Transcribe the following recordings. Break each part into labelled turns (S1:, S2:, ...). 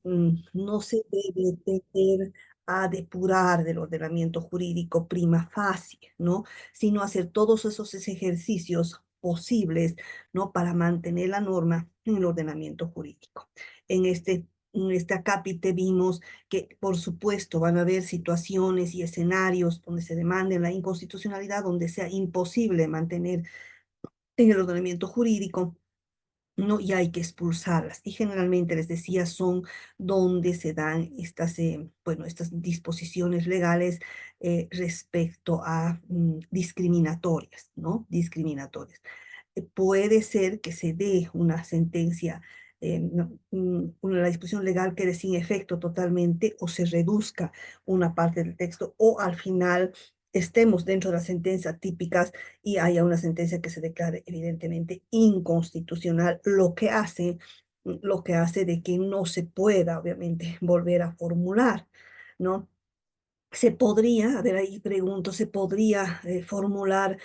S1: no se debe tender a depurar del ordenamiento jurídico prima facie, ¿no? Sino hacer todos esos ejercicios posibles, ¿no? Para mantener la norma en el ordenamiento jurídico. En este acápite vimos que, por supuesto, van a haber situaciones y escenarios donde se demande la inconstitucionalidad, donde sea imposible mantener en el ordenamiento jurídico, ¿no? Y hay que expulsarlas. Y generalmente, les decía, son donde se dan estas disposiciones legales respecto a discriminatorias, ¿no? Discriminatorias. Puede ser que se dé una sentencia, la disposición legal quede sin efecto totalmente o se reduzca una parte del texto o al final estemos dentro de las sentencias típicas y haya una sentencia que se declare evidentemente inconstitucional, lo que hace de que no se pueda obviamente volver a formular, ¿no? Se podría, a ver, ahí pregunto, se podría formular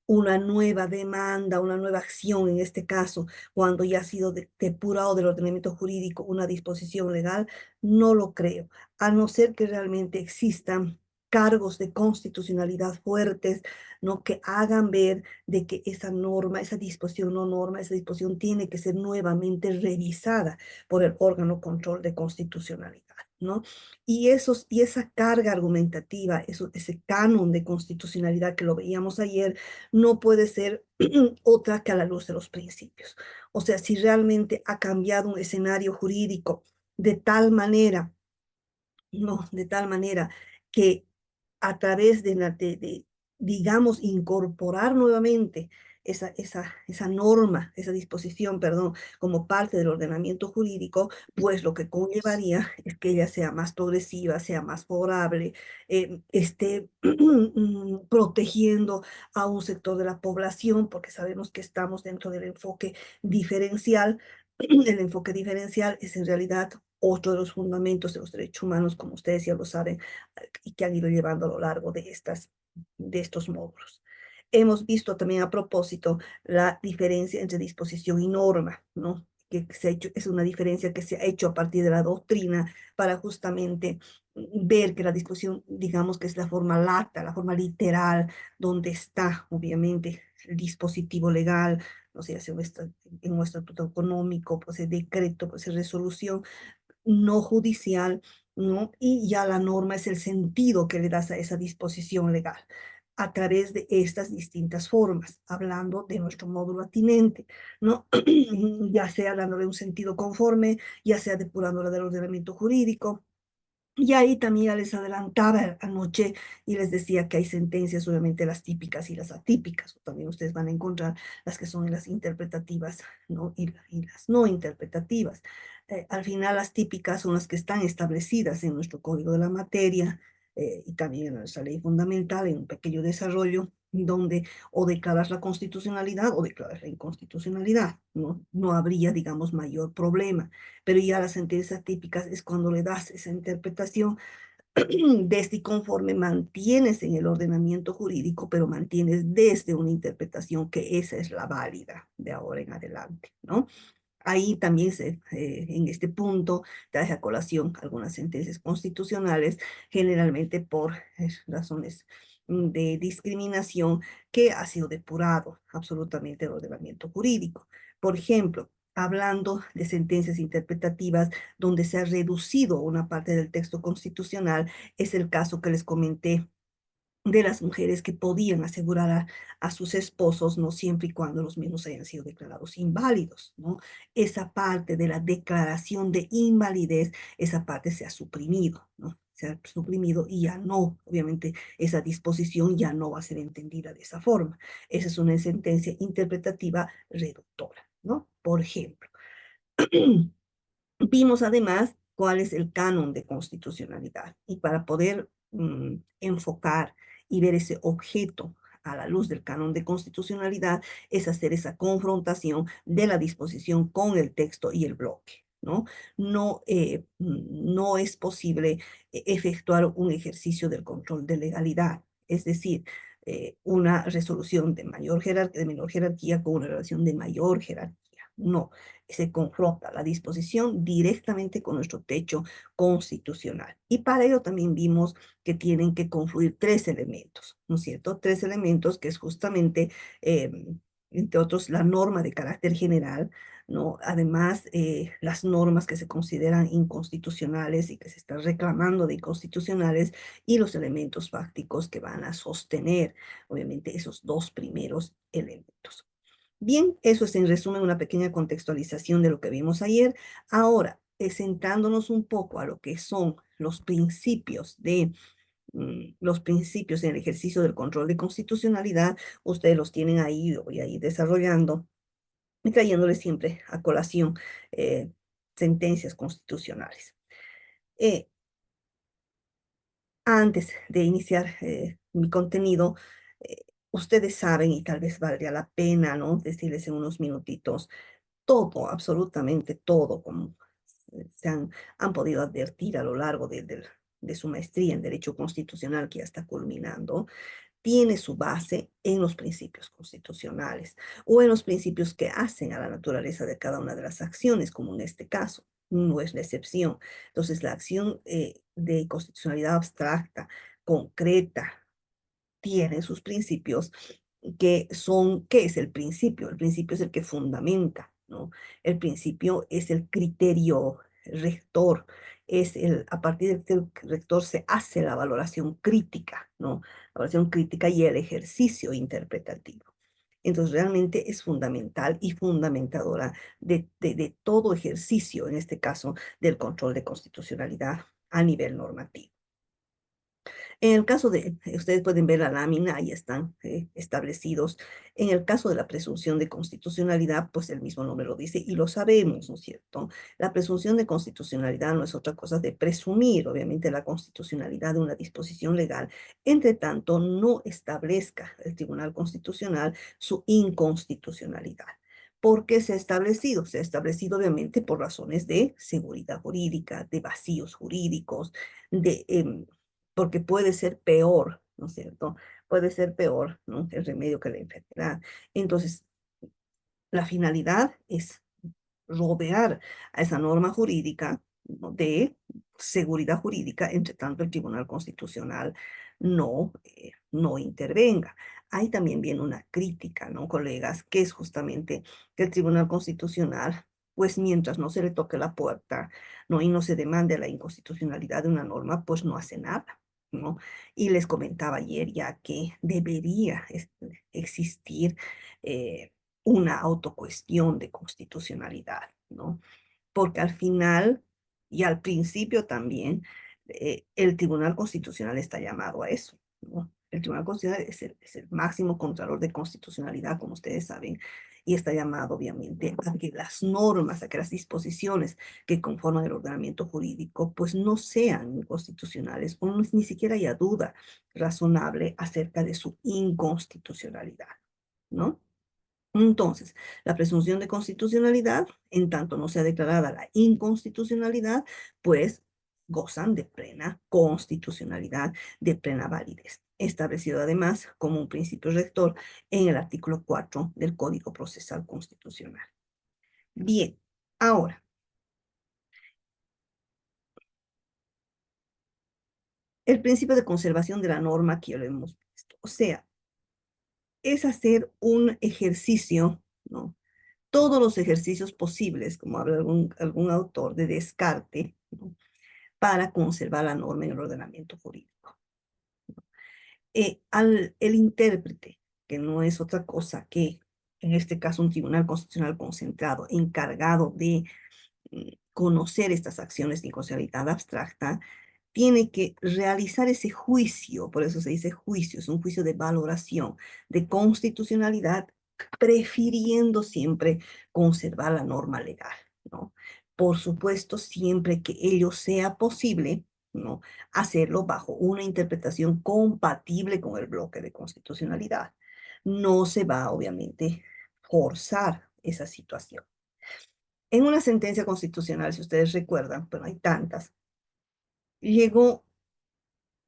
S1: una nueva demanda, una nueva acción en este caso, cuando ya ha sido depurado del ordenamiento jurídico una disposición legal. No lo creo, a no ser que realmente existan cargos de constitucionalidad fuertes, ¿no? Que hagan ver de que esa norma, esa disposición, no norma, esa disposición tiene que ser nuevamente revisada por el órgano control de constitucionalidad, ¿no? Y esa carga argumentativa, ese canon de constitucionalidad que lo veíamos ayer, no puede ser otra que a la luz de los principios. O sea, si realmente ha cambiado un escenario jurídico de tal manera, no, de tal manera que a través digamos, incorporar nuevamente esa norma, esa disposición, perdón, como parte del ordenamiento jurídico, pues lo que conllevaría es que ella sea más progresiva, sea más favorable, esté protegiendo a un sector de la población, porque sabemos que estamos dentro del enfoque diferencial. El enfoque diferencial es en realidad otro de los fundamentos de los derechos humanos, como ustedes ya lo saben, y que han ido llevando a lo largo de estos módulos. Hemos visto también a propósito la diferencia entre disposición y norma, ¿no? Que es una diferencia que se ha hecho a partir de la doctrina para justamente ver que la disposición, digamos que es la forma lata, la forma literal, donde está obviamente el dispositivo legal, no sé, en un estatuto económico, pues el decreto, pues resolución no judicial, ¿no? Y ya la norma es el sentido que le das a esa disposición legal a través de estas distintas formas, hablando de nuestro módulo atinente, ¿no? Ya sea dándole un sentido conforme, ya sea depurándola del ordenamiento jurídico. Y ahí también ya les adelantaba anoche y les decía que hay sentencias, obviamente las típicas y las atípicas, o también ustedes van a encontrar las que son las interpretativas, ¿no? Y las no interpretativas. Al final las típicas son las que están establecidas en nuestro código de la materia y también en nuestra ley fundamental, en un pequeño desarrollo, donde o declaras la constitucionalidad o declaras la inconstitucionalidad, ¿no? No habría, digamos, mayor problema, pero ya las sentencias típicas es cuando le das esa interpretación desde y conforme mantienes en el ordenamiento jurídico, pero mantienes desde una interpretación que esa es la válida de ahora en adelante, ¿no? Ahí también en este punto trae a colación algunas sentencias constitucionales, generalmente por razones de discriminación que ha sido depurado absolutamente el ordenamiento jurídico. Por ejemplo, hablando de sentencias interpretativas donde se ha reducido una parte del texto constitucional, es el caso que les comenté de las mujeres que podían asegurar a sus esposos, ¿no? Siempre y cuando los mismos hayan sido declarados inválidos, ¿no? Esa parte de la declaración de invalidez, esa parte se ha suprimido, ¿no? Se ha suprimido y ya no, obviamente, esa disposición ya no va a ser entendida de esa forma. Esa es una sentencia interpretativa reductora, ¿no? Por ejemplo. Vimos además cuál es el canon de constitucionalidad y para poder enfocar y ver ese objeto a la luz del canon de constitucionalidad es hacer esa confrontación de la disposición con el texto y el bloque, ¿no? No es posible efectuar un ejercicio del control de legalidad, es decir, una resolución de menor jerarquía con una relación de mayor jerarquía. No, se confronta la disposición directamente con nuestro techo constitucional. Y para ello también vimos que tienen que confluir tres elementos, ¿no es cierto? Tres elementos que es justamente, entre otros, la norma de carácter general, ¿no? Además, las normas que se consideran inconstitucionales y que se están reclamando de inconstitucionales y los elementos fácticos que van a sostener, obviamente, esos dos primeros elementos. Bien, eso es en resumen una pequeña contextualización de lo que vimos ayer. Ahora, sentándonos un poco a lo que son los principios en el ejercicio del control de constitucionalidad, ustedes los tienen ahí, yo voy a ir desarrollando y trayéndoles siempre a colación eh, sentencias constitucionales. Eh, Antes de iniciar mi contenido, ustedes saben, y tal vez valdría la pena, ¿no? Decirles en unos minutitos todo, absolutamente todo, como han podido advertir a lo largo de su maestría en Derecho Constitucional que ya está culminando, tiene su base en los principios constitucionales o en los principios que hacen a la naturaleza de cada una de las acciones, como en este caso. No es la excepción. Entonces, la acción de constitucionalidad abstracta, concreta, tiene sus principios que son, ¿qué es el principio? El principio es el que fundamenta, ¿no? El principio es el criterio rector, a partir del rector se hace la valoración crítica, ¿no? La valoración crítica y el ejercicio interpretativo. Entonces, realmente es fundamental y fundamentadora de todo ejercicio, en este caso, del control de constitucionalidad a nivel normativo. En el caso ustedes pueden ver la lámina, ahí están establecidos. En el caso de la presunción de constitucionalidad, pues el mismo nombre lo dice y lo sabemos, ¿no es cierto? La presunción de constitucionalidad no es otra cosa de presumir, obviamente, la constitucionalidad de una disposición legal, entre tanto no establezca el Tribunal Constitucional su inconstitucionalidad. ¿Por qué se ha establecido? Se ha establecido obviamente por razones de seguridad jurídica, de vacíos jurídicos, porque puede ser peor, ¿no es cierto? Puede ser peor, ¿no? El remedio que la enfermedad. Entonces, la finalidad es rodear a esa norma jurídica, ¿no? De seguridad jurídica, entre tanto el Tribunal Constitucional no intervenga. Ahí también viene una crítica, ¿no, colegas? Que es justamente que el Tribunal Constitucional, pues mientras no se le toque la puerta, ¿no? Y no se demande la inconstitucionalidad de una norma, pues no hace nada, ¿no? Y les comentaba ayer ya que debería existir una autocuestión de constitucionalidad, ¿no? Porque al final y al principio también el Tribunal Constitucional está llamado a eso, ¿no? El Tribunal Constitucional es el máximo contralor de constitucionalidad, como ustedes saben, y está llamado obviamente a que las normas, a que las disposiciones que conforman el ordenamiento jurídico, pues no sean inconstitucionales o ni siquiera haya duda razonable acerca de su inconstitucionalidad, ¿no? Entonces, la presunción de constitucionalidad, en tanto no sea declarada la inconstitucionalidad, pues gozan de plena constitucionalidad, de plena validez, establecido además como un principio rector en el artículo 4 del Código Procesal Constitucional. Bien, ahora, el principio de conservación de la norma que ya lo hemos visto, o sea, es hacer un ejercicio, ¿no? Todos los ejercicios posibles, como habla algún autor, de descarte, ¿no? Para conservar la norma en el ordenamiento jurídico. El intérprete, que no es otra cosa que, en este caso, un tribunal constitucional concentrado, encargado de conocer estas acciones de inconstitucionalidad abstracta, tiene que realizar ese juicio, por eso se dice juicio, es un juicio de valoración, de constitucionalidad, prefiriendo siempre conservar la norma legal, ¿no? Por supuesto, siempre que ello sea posible, ¿no? Hacerlo bajo una interpretación compatible con el bloque de constitucionalidad. No se va, obviamente, forzar esa situación. En una sentencia constitucional, si ustedes recuerdan, pero hay tantas, llegó,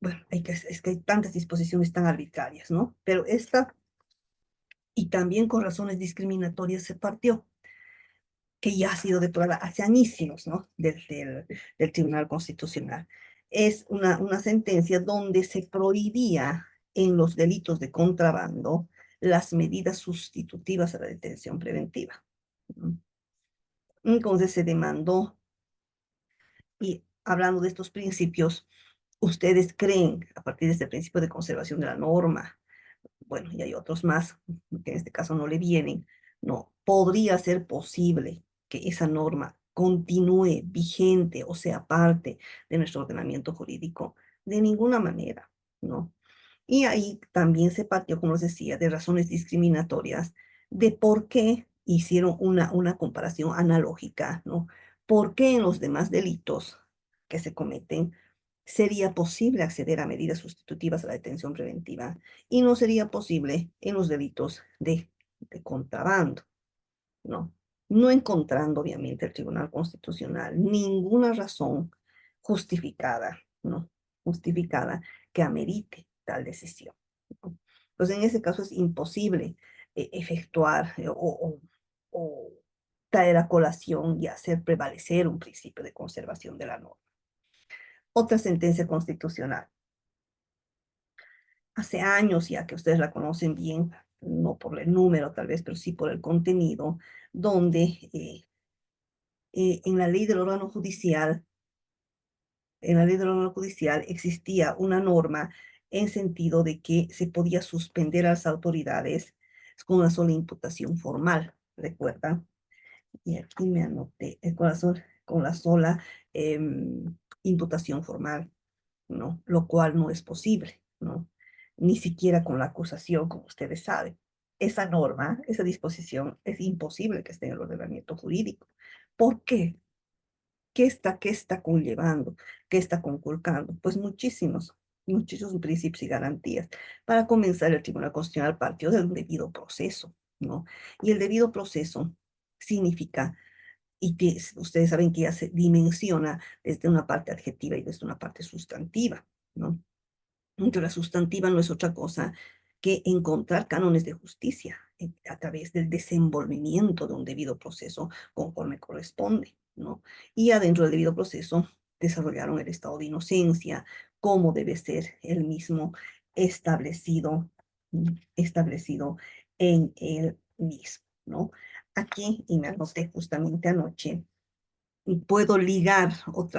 S1: bueno, es que hay tantas disposiciones tan arbitrarias, ¿no? Pero esta, y también con razones discriminatorias, se partió. que ya ha sido depurada hace añísimos, ¿no? Del Tribunal Constitucional. Es una sentencia donde se prohibía en los delitos de contrabando las medidas sustitutivas a la detención preventiva. Entonces se demandó, y hablando de estos principios, ¿ustedes creen, a partir de este principio de conservación de la norma, bueno, y hay otros más que en este caso no le vienen, no, podría ser posible que esa norma continúe vigente o sea parte de nuestro ordenamiento jurídico? De ninguna manera, ¿no? Y ahí también se partió, como les decía, de razones discriminatorias, de por qué hicieron una comparación analógica, ¿no? ¿Por qué en los demás delitos que se cometen sería posible acceder a medidas sustitutivas a la detención preventiva y no sería posible en los delitos de contrabando? ¿No? No encontrando, obviamente, el Tribunal Constitucional ninguna razón justificada, ¿no? Justificada que amerite tal decisión, ¿no? Entonces, en ese caso es imposible efectuar o traer a colación y hacer prevalecer un principio de conservación de la norma. Otra sentencia constitucional. Hace años ya que ustedes la conocen bien, no por el número tal vez, pero sí por el contenido, donde en la ley del órgano judicial, en la ley del órgano judicial existía una norma en sentido de que se podía suspender a las autoridades con una sola imputación formal, ¿recuerdan? Y aquí me anoté, con la sola imputación formal, ¿no? Lo cual no es posible, ¿no? Ni siquiera con la acusación, como ustedes saben. Esa norma, esa disposición, es imposible que esté en el ordenamiento jurídico. ¿Por qué? ¿Qué está conllevando? ¿Qué está conculcando? Pues muchísimos principios y garantías. Para comenzar, el Tribunal Constitucional partió de un debido proceso, ¿no? Y el debido proceso significa, y que ustedes saben que ya se dimensiona desde una parte adjetiva y desde una parte sustantiva, ¿no? Entonces, la sustantiva no es otra cosa que encontrar cánones de justicia a través del desenvolvimiento de un debido proceso conforme corresponde, ¿no? Y adentro del debido proceso desarrollaron el estado de inocencia, cómo debe ser el mismo establecido, establecido en el mismo, ¿no? Aquí, y me anoté justamente anoche, y puedo ligar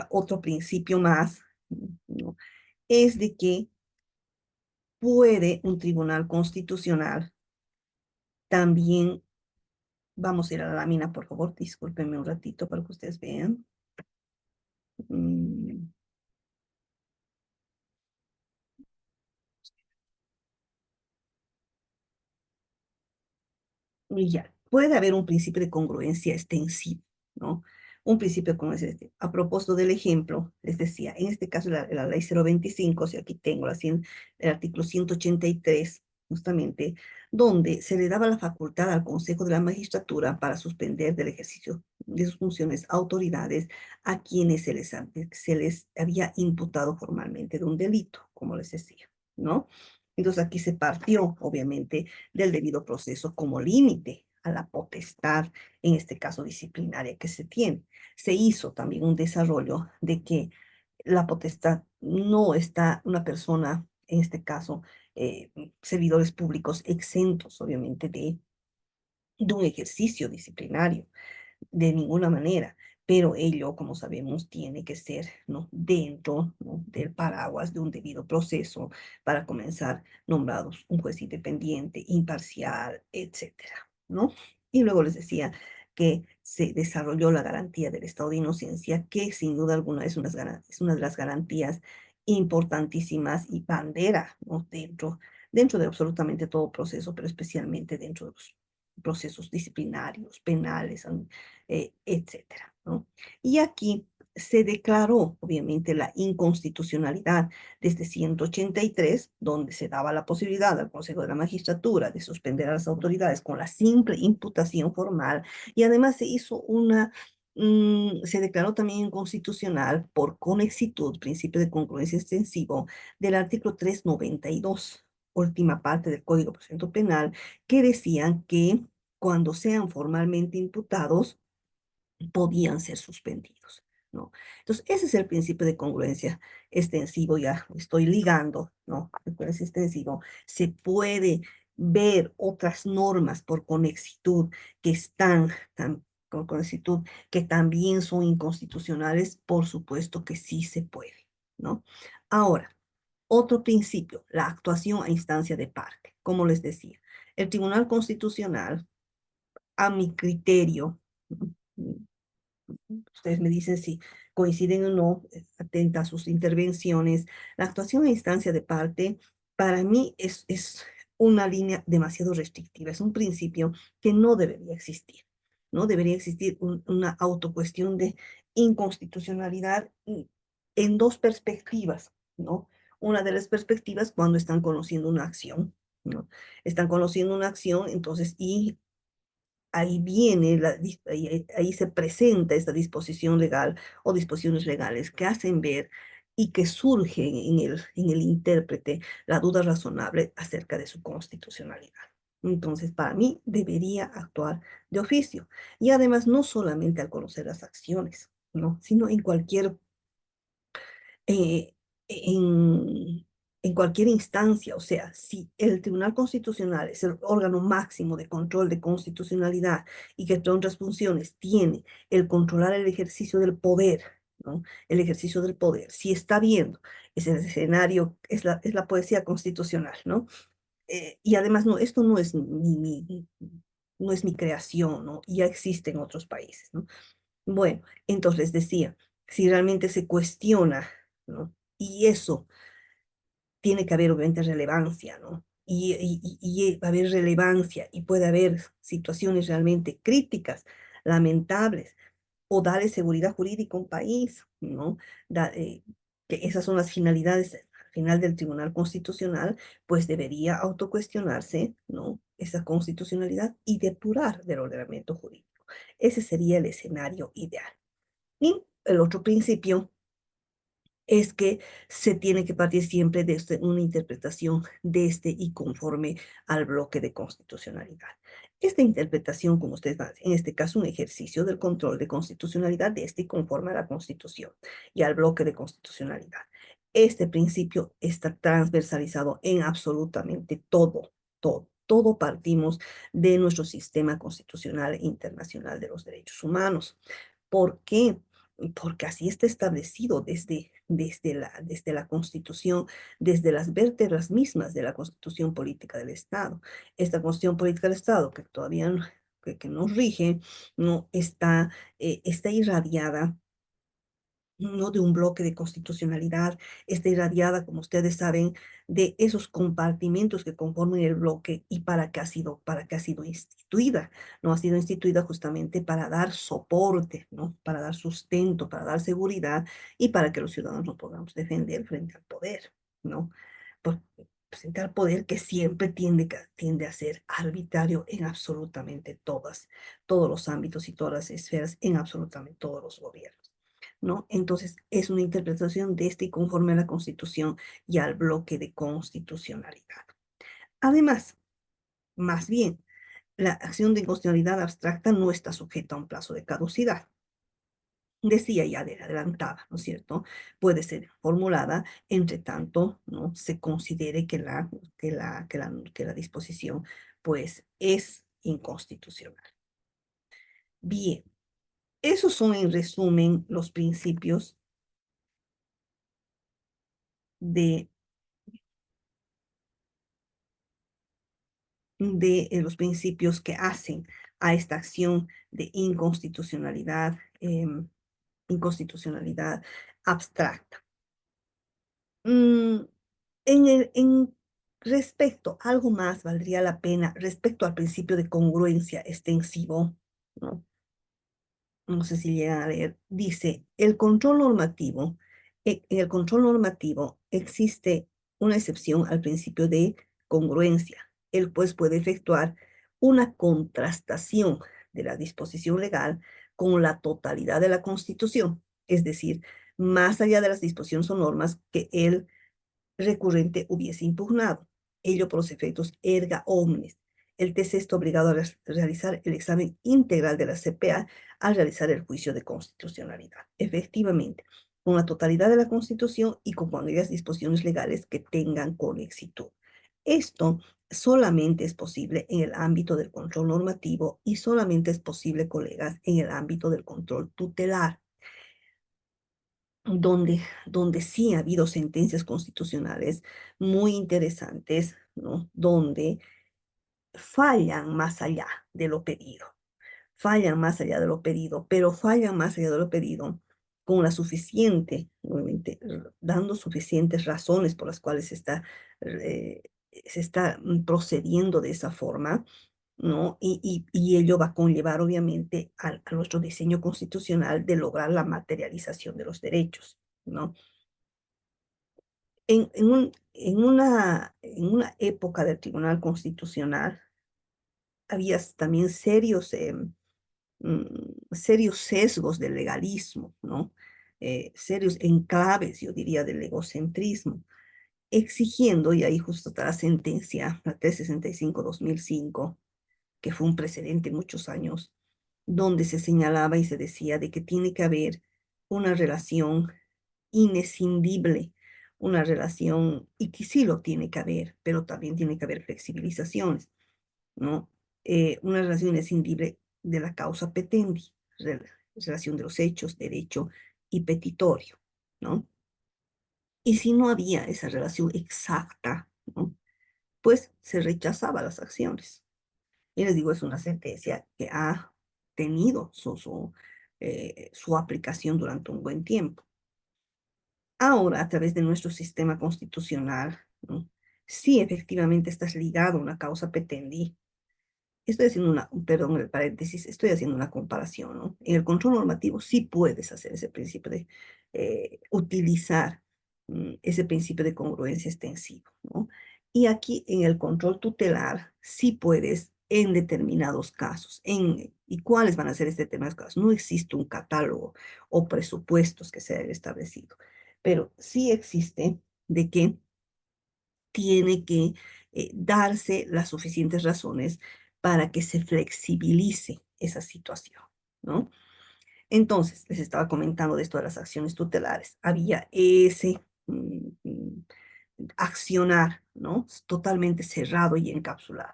S1: otro principio más, ¿no? Es de que puede un tribunal constitucional también, vamos a ir a la lámina, por favor, discúlpenme un ratito para que ustedes vean. Mm, Y ya, puede haber un principio de congruencia extensivo, ¿no? Un principio de congruencia extensivo. A propósito del ejemplo, les decía, en este caso la ley 025, si aquí tengo el artículo 183, justamente, donde se le daba la facultad al Consejo de la Magistratura para suspender del ejercicio de sus funciones autoridades a quienes se les había imputado formalmente de un delito, como les decía, ¿no? Entonces aquí se partió, obviamente, del debido proceso como límite a la potestad, en este caso disciplinaria, que se tiene. Se hizo también un desarrollo de que la potestad no está una persona, en este caso, servidores públicos exentos, obviamente, de un ejercicio disciplinario de ninguna manera, pero ello, como sabemos, tiene que ser, ¿no?, dentro, ¿no?, del paraguas de un debido proceso para comenzar nombrados un juez independiente, imparcial, etcétera, ¿no? Y luego les decía que se desarrolló la garantía del estado de inocencia, que sin duda alguna es una de las garantías importantísimas y bandera, ¿no?, dentro de absolutamente todo proceso, pero especialmente dentro de los procesos disciplinarios, penales, etcétera, ¿no? Y aquí se declaró, obviamente, la inconstitucionalidad de este 183, donde se daba la posibilidad al Consejo de la Magistratura de suspender a las autoridades con la simple imputación formal, y además se declaró también inconstitucional por conexitud, principio de congruencia extensivo, del artículo 392, última parte del Código de Procedimiento Penal, que decían que cuando sean formalmente imputados, podían ser suspendidos, ¿no? Entonces, ese es el principio de congruencia extensivo, ya estoy ligando, ¿no? Congruencia extensivo, se puede ver otras normas por conexitud que están con conexitud que también son inconstitucionales, por supuesto que sí se puede, ¿no? Ahora, otro principio, la actuación a instancia de parte. Como les decía, el Tribunal Constitucional, a mi criterio, ustedes me dicen si coinciden o no, atenta a sus intervenciones. La actuación a instancia de parte, para mí, es una línea demasiado restrictiva, es un principio que no debería existir. No debería existir una autocuestión de inconstitucionalidad en dos perspectivas, ¿no? Una de las perspectivas cuando están conociendo una acción, ¿no? Están conociendo una acción, entonces, y ahí viene, ahí se presenta esta disposición legal o disposiciones legales que hacen ver y que surge en el intérprete la duda razonable acerca de su constitucionalidad. Entonces, para mí, debería actuar de oficio. Y además, no solamente al conocer las acciones, ¿no? Sino en cualquier eh, en, en cualquier instancia, o sea, si el Tribunal Constitucional es el órgano máximo de control de constitucionalidad y que entre otras funciones tiene el controlar el ejercicio del poder, ¿no? El ejercicio del poder, si está viendo, es el escenario, es la poesía constitucional, ¿no? Y además, no, esto no es no es mi creación, ¿no? Ya existe en otros países, ¿no? Bueno, entonces les decía, si realmente se cuestiona, ¿no? Y eso tiene que haber obviamente relevancia, ¿no? Y va a haber relevancia y puede haber situaciones realmente críticas, lamentables, o darle seguridad jurídica a un país, ¿no? Que esas son las finalidades al final del Tribunal Constitucional, pues debería autocuestionarse, ¿no? Esa constitucionalidad y depurar del ordenamiento jurídico. Ese sería el escenario ideal. Y el otro principio es que se tiene que partir siempre desde una interpretación desde y conforme al bloque de constitucionalidad. Esta interpretación, como ustedes van, en este caso, un ejercicio del control de constitucionalidad desde y conforme a la Constitución y al bloque de constitucionalidad. Este principio está transversalizado en absolutamente todo, todo. Todo partimos de nuestro sistema constitucional internacional de los derechos humanos. ¿Por qué? Porque así está establecido desde la Constitución, desde las vértebras mismas de la Constitución Política del Estado. Esta Constitución Política del Estado, que todavía no, que nos rige, no está, está irradiada no de un bloque de constitucionalidad, está irradiada, como ustedes saben, de esos compartimentos que conforman el bloque y para qué ha sido instituida. No ha sido instituida justamente para dar soporte, ¿no? Para dar sustento, para dar seguridad y para que los ciudadanos nos podamos defender frente al poder, ¿no? Pues, frente al poder que siempre tiende a ser arbitrario en absolutamente todos los ámbitos y todas las esferas, en absolutamente todos los gobiernos. ¿No? Entonces, es una interpretación de este conforme a la Constitución y al bloque de constitucionalidad. Además, más bien, la acción de inconstitucionalidad abstracta no está sujeta a un plazo de caducidad. Decía ya de adelantada, ¿no es cierto? Puede ser formulada, entre tanto, ¿no? Se considere que la disposición, pues, es inconstitucional. Bien, esos son en resumen los principios de los principios que hacen a esta acción de inconstitucionalidad, inconstitucionalidad abstracta. Mm, en respecto, algo más valdría la pena respecto al principio de congruencia extensivo, ¿no? No sé si llegan a leer, dice, el control normativo, en el control normativo existe una excepción al principio de congruencia. Él pues puede efectuar una contrastación de la disposición legal con la totalidad de la Constitución, es decir, más allá de las disposiciones o normas que el recurrente hubiese impugnado. Ello por los efectos erga omnes, El TC está obligado a realizar el examen integral de la CPA al realizar el juicio de constitucionalidad. Efectivamente, con la totalidad de la Constitución y con aquellas disposiciones legales que tengan conexitud. Esto solamente es posible en el ámbito del control normativo y solamente es posible, colegas, en el ámbito del control tutelar, donde sí ha habido sentencias constitucionales muy interesantes, ¿no? Donde fallan más allá de lo pedido, fallan más allá de lo pedido, pero fallan más allá de lo pedido con la suficiente, nuevamente, dando suficientes razones por las cuales se está procediendo de esa forma, ¿no? Y ello va a conllevar, obviamente, a nuestro diseño constitucional de lograr la materialización de los derechos, ¿no? En una época del Tribunal Constitucional había también serios sesgos del legalismo, ¿no? Serios enclaves, yo diría, del egocentrismo, exigiendo, y ahí justo está la sentencia, la 365/2005, que fue un precedente en muchos años, donde se señalaba y se decía de que tiene que haber una relación inescindible, una relación, y que sí lo tiene que haber, pero también tiene que haber flexibilizaciones, ¿no? Una relación inescindible de la causa petendi, relación de los hechos, derecho y petitorio, ¿no? Y si no había esa relación exacta, ¿no? Pues se rechazaba las acciones. Y les digo, es una sentencia que ha tenido su aplicación durante un buen tiempo. Ahora, a través de nuestro sistema constitucional, ¿no? Sí, efectivamente estás ligado a una causa petendi. Estoy haciendo perdón, el paréntesis, estoy haciendo una comparación, ¿no? En el control normativo sí puedes hacer ese principio de utilizar ese principio de congruencia extensivo, ¿no? Y aquí en el control tutelar sí puedes en determinados casos. ¿Y cuáles van a ser estos determinados casos? No existe un catálogo o presupuestos que se hayan establecido, pero sí existe de que tiene que darse las suficientes razones para que se flexibilice esa situación, ¿no? Entonces, les estaba comentando de esto de las acciones tutelares. Había ese accionar, ¿no? Totalmente cerrado y encapsulado.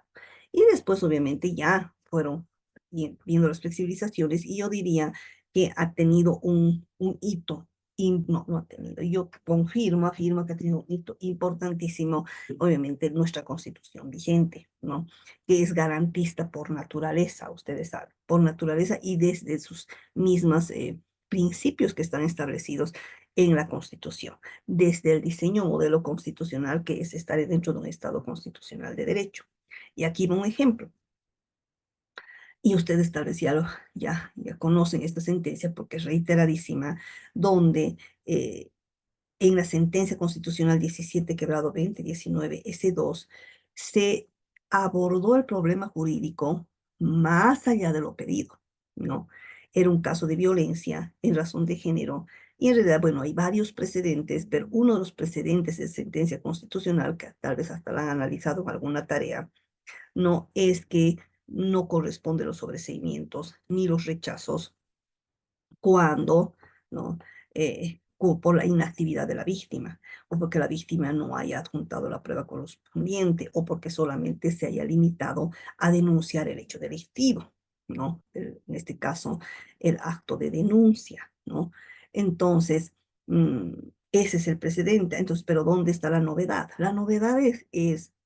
S1: Y después, obviamente, ya fueron viendo las flexibilizaciones y yo diría que ha tenido un hito, no, no ha tenido, yo afirmo que ha tenido un hito importantísimo, obviamente, nuestra constitución vigente, ¿no? Que es garantista por naturaleza, ustedes saben, por naturaleza y desde sus mismas principios que están establecidos en la Constitución, desde el diseño modelo constitucional que es estar dentro de un Estado constitucional de derecho. Y aquí va un ejemplo. Y ustedes tal vez ya conocen esta sentencia porque es reiteradísima, donde en la sentencia constitucional 17/2019, S2, se abordó el problema jurídico más allá de lo pedido, ¿no? Era un caso de violencia en razón de género y en realidad, bueno, hay varios precedentes, pero uno de los precedentes de sentencia constitucional, que tal vez hasta la han analizado en alguna tarea, no es que no corresponde los sobreseimientos ni los rechazos cuando, ¿no? Por la inactividad de la víctima, o porque la víctima no haya adjuntado la prueba correspondiente, o porque solamente se haya limitado a denunciar el hecho delictivo, ¿no? En este caso, el acto de denuncia, ¿no? Entonces, mm, ese es el precedente. Entonces, pero ¿dónde está la novedad? La novedad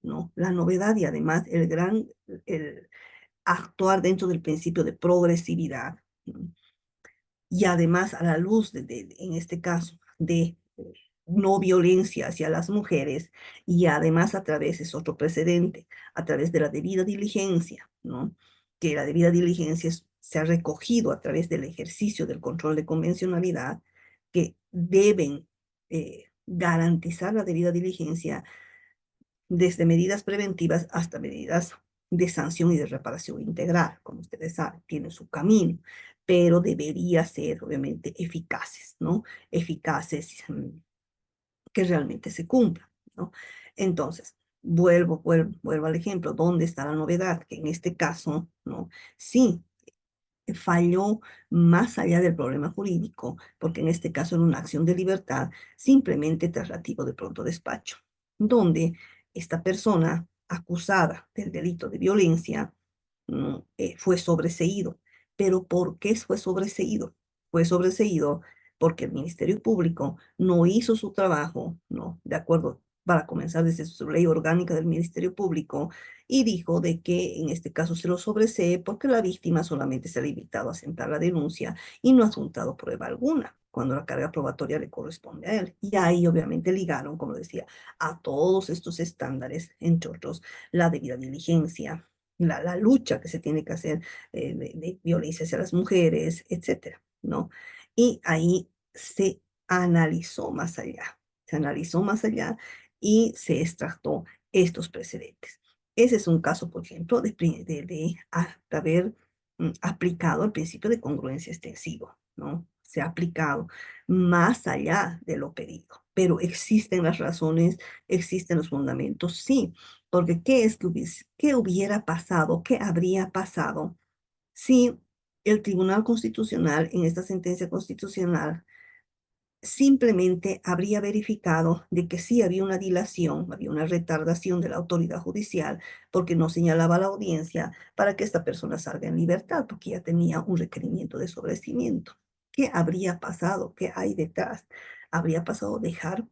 S1: ¿no? La novedad y además el actuar dentro del principio de progresividad, ¿no? Y además a la luz en este caso, de no violencia hacia las mujeres, y además a través, es otro precedente, a través de la debida diligencia, ¿no? Que la debida diligencia se ha recogido a través del ejercicio del control de convencionalidad, que deben garantizar la debida diligencia desde medidas preventivas hasta medidas de sanción y de reparación integral. Como ustedes saben, tiene su camino, pero debería ser obviamente eficaces, ¿no? Eficaces, que realmente se cumplan, ¿no? Entonces, vuelvo al ejemplo, ¿dónde está la novedad? Que en este caso, ¿no? Sí, falló más allá del problema jurídico, porque en este caso era una acción de libertad simplemente traslativo de pronto despacho, donde esta persona acusada del delito de violencia fue sobreseído. ¿Pero por qué fue sobreseído? Fue sobreseído porque el Ministerio Público no hizo su trabajo, ¿no? De acuerdo, para comenzar desde su ley orgánica del Ministerio Público, y dijo de que en este caso se lo sobresee porque la víctima solamente se ha limitado a sentar la denuncia y no ha juntado prueba alguna, cuando la carga probatoria le corresponde a él. Y ahí obviamente ligaron, como decía, a todos estos estándares, entre otros, la debida diligencia, la lucha que se tiene que hacer de violencia hacia las mujeres, etcétera, ¿no? Y ahí se analizó más allá, se analizó más allá y se extractó estos precedentes. Ese es un caso, por ejemplo, de haber aplicado el principio de congruencia extensivo, ¿no? Se ha aplicado más allá de lo pedido, pero existen las razones, existen los fundamentos, sí, porque qué hubiera pasado, qué habría pasado si el Tribunal Constitucional en esta sentencia constitucional simplemente habría verificado de que sí había una dilación, había una retardación de la autoridad judicial porque no señalaba a la audiencia para que esta persona salga en libertad, porque ya tenía un requerimiento de sobreseimiento. ¿Qué habría pasado? ¿Qué hay detrás? Habría pasado dejar,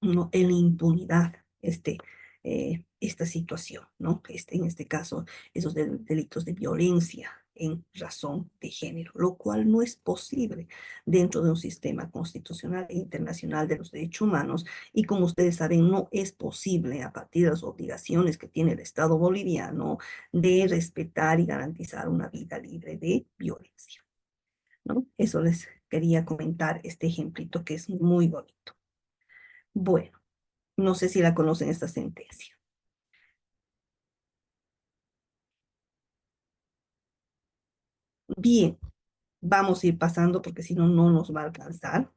S1: ¿no?, en la impunidad esta situación, ¿no? En este caso, esos delitos de violencia en razón de género, lo cual no es posible dentro de un sistema constitucional e internacional de los derechos humanos, y como ustedes saben, no es posible a partir de las obligaciones que tiene el Estado boliviano de respetar y garantizar una vida libre de violencia, ¿no? Eso les quería comentar, este ejemplito que es muy bonito. Bueno, no sé si la conocen esta sentencia. Bien, vamos a ir pasando porque si no, no nos va a alcanzar.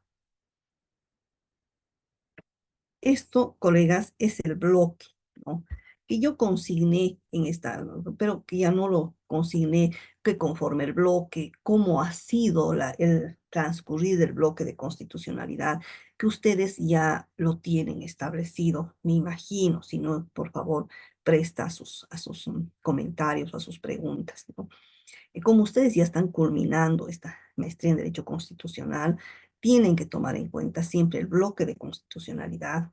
S1: Esto, colegas, es el bloque, ¿no?, que yo consigné en esta, ¿no?, pero que ya no lo consigné, que conforme el bloque, cómo ha sido el transcurrir del bloque de constitucionalidad, que ustedes ya lo tienen establecido, me imagino. Si no, por favor, presta a sus comentarios, a sus preguntas, ¿no? Como ustedes ya están culminando esta maestría en Derecho Constitucional, tienen que tomar en cuenta siempre el bloque de constitucionalidad,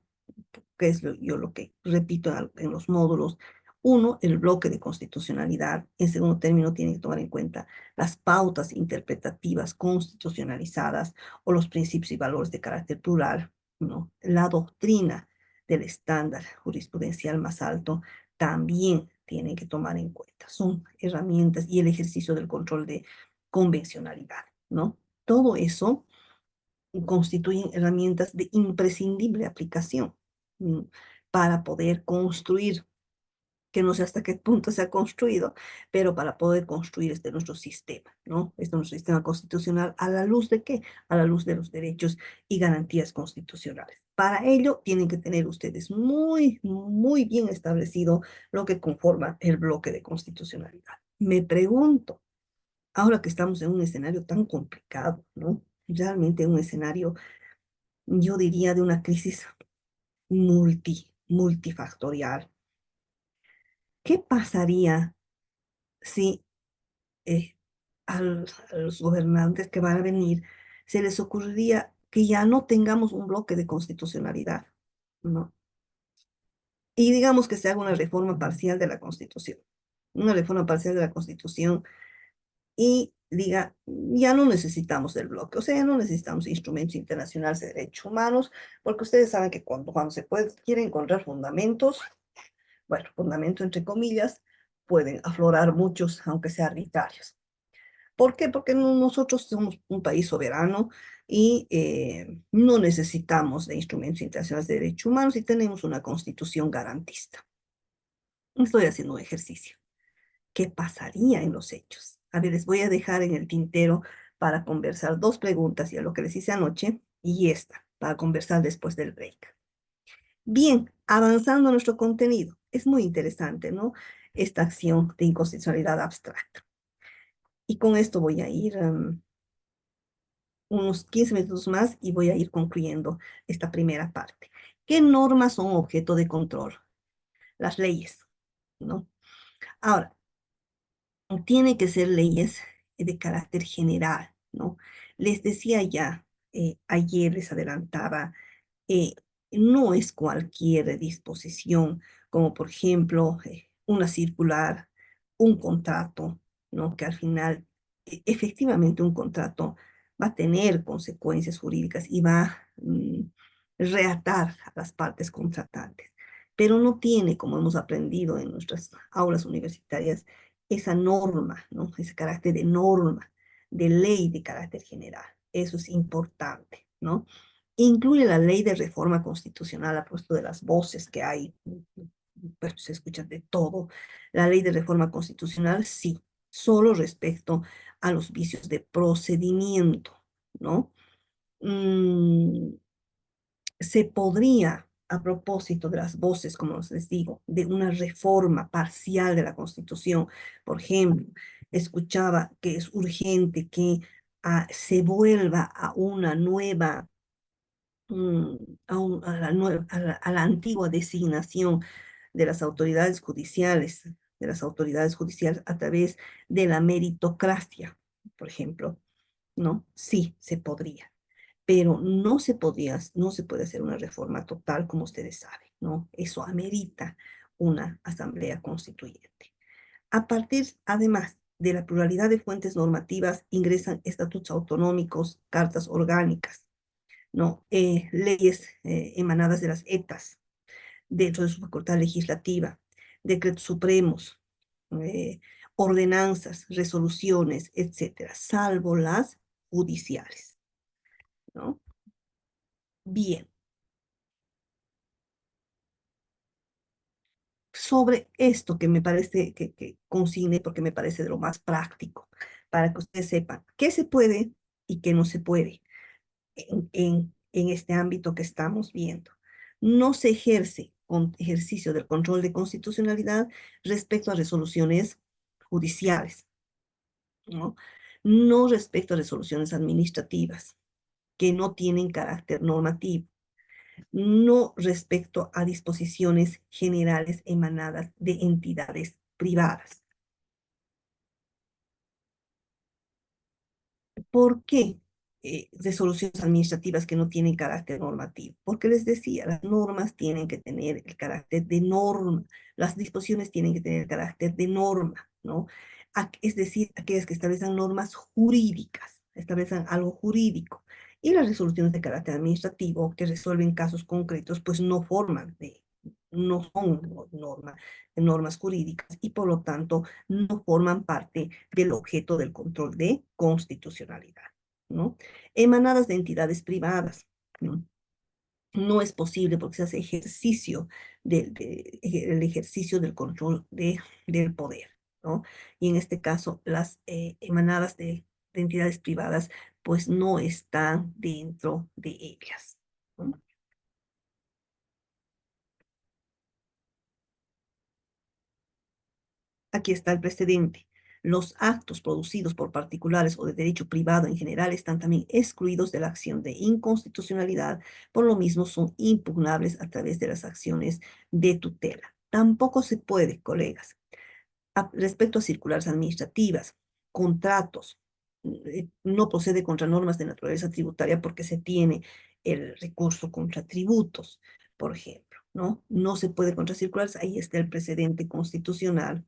S1: que es yo lo que repito en los módulos. Uno, el bloque de constitucionalidad. En segundo término, tienen que tomar en cuenta las pautas interpretativas constitucionalizadas o los principios y valores de carácter plural, ¿no? La doctrina del estándar jurisprudencial más alto también tienen que tomar en cuenta. Son herramientas, y el ejercicio del control de convencionalidad, ¿no? Todo eso constituyen herramientas de imprescindible aplicación mm, para poder construir, que no sé hasta qué punto se ha construido, pero para poder construir nuestro sistema, ¿no? Nuestro sistema constitucional, ¿a la luz de qué? A la luz de los derechos y garantías constitucionales. Para ello, tienen que tener ustedes muy, muy bien establecido lo que conforma el bloque de constitucionalidad. Me pregunto, ahora que estamos en un escenario tan complicado, ¿no? Realmente un escenario, yo diría, de una crisis multifactorial. ¿Qué pasaría si eh, a los gobernantes que van a venir se les ocurriría que ya no tengamos un bloque de constitucionalidad, ¿no? Y digamos que se haga una reforma parcial de la Constitución, una reforma parcial de la Constitución, y diga, ya no necesitamos del bloque, o sea, ya no necesitamos instrumentos internacionales de derechos humanos, porque ustedes saben que cuando se quiere encontrar fundamentos, bueno, fundamento entre comillas, pueden aflorar muchos, aunque sean arbitrarios. ¿Por qué? Porque nosotros somos un país soberano y no necesitamos de instrumentos internacionales de derechos humanos y tenemos una constitución garantista. Estoy haciendo un ejercicio. ¿Qué pasaría en los hechos? A ver, les voy a dejar en el tintero para conversar dos preguntas, y a lo que les hice anoche, y esta, para conversar después del break. Bien, Avanzando nuestro contenido. Es muy interesante, ¿no? Esta acción de inconstitucionalidad abstracta. Y con esto voy a ir unos 15 minutos más y voy a ir concluyendo esta primera parte. ¿Qué normas son objeto de control? Las leyes, ¿no? Ahora, tiene que ser leyes de carácter general, ¿no? Les decía ya, ayer les adelantaba, eh, no es cualquier disposición, como por ejemplo una circular, un contrato, ¿no? Que al final, efectivamente, un contrato va a tener consecuencias jurídicas y va a reatar a las partes contratantes, pero no tiene, como hemos aprendido en nuestras aulas universitarias, esa norma, ¿no? Ese carácter de norma, de ley de carácter general. Eso es importante, ¿no? Incluye la ley de reforma constitucional, a propósito de las voces que hay, pero se escucha de todo. La ley de reforma constitucional, sí, solo respecto a los vicios de procedimiento, ¿no? Mm, Se podría, a propósito de las voces, como les digo, de una reforma parcial de la Constitución, por ejemplo, escuchaba que es urgente que se vuelva a una nueva mm, a la antigua designación de las autoridades judiciales, a través de la meritocracia, por ejemplo, ¿no? Sí, se podría, pero no se puede hacer una reforma total, como ustedes saben, ¿no? Eso amerita una asamblea constituyente. A partir, además, de la pluralidad de fuentes normativas, ingresan estatutos autonómicos, cartas orgánicas, ¿no? Leyes emanadas de las ETAs, dentro de su facultad legislativa, decretos supremos, eh, ordenanzas, resoluciones, etcétera, salvo las judiciales, ¿no? Bien, sobre esto que me parece que consigne, porque me parece de lo más práctico, para que ustedes sepan qué se puede y qué no se puede en este ámbito que estamos viendo. No se ejerce con ejercicio del control de constitucionalidad respecto a resoluciones judiciales, ¿no? No respecto a resoluciones administrativas que no tienen carácter normativo, no respecto a disposiciones generales emanadas de entidades privadas. ¿Por qué resoluciones administrativas que no tienen carácter normativo? Porque les decía, las normas tienen que tener el carácter de norma, las disposiciones tienen que tener el carácter de norma, ¿no? Es decir, aquellas que establecen normas jurídicas, establecen algo jurídico. Y las resoluciones de carácter administrativo que resuelven casos concretos, pues no son normas jurídicas y por lo tanto no forman parte del objeto del control de constitucionalidad, ¿no? Emanadas de entidades privadas, ¿no? No es posible porque se hace ejercicio el ejercicio del control del poder, ¿no? Y en este caso, las emanadas de entidades privadas, pues no están dentro de ellas, ¿no? Aquí está el precedente. Los actos producidos por particulares o de derecho privado en general están también excluidos de la acción de inconstitucionalidad, por lo mismo son impugnables a través de las acciones de tutela. Tampoco se puede, colegas, respecto a circulares administrativas, contratos, no procede contra normas de naturaleza tributaria porque se tiene el recurso contra tributos, por ejemplo, ¿no? No se puede contra circulares, ahí está el precedente constitucional.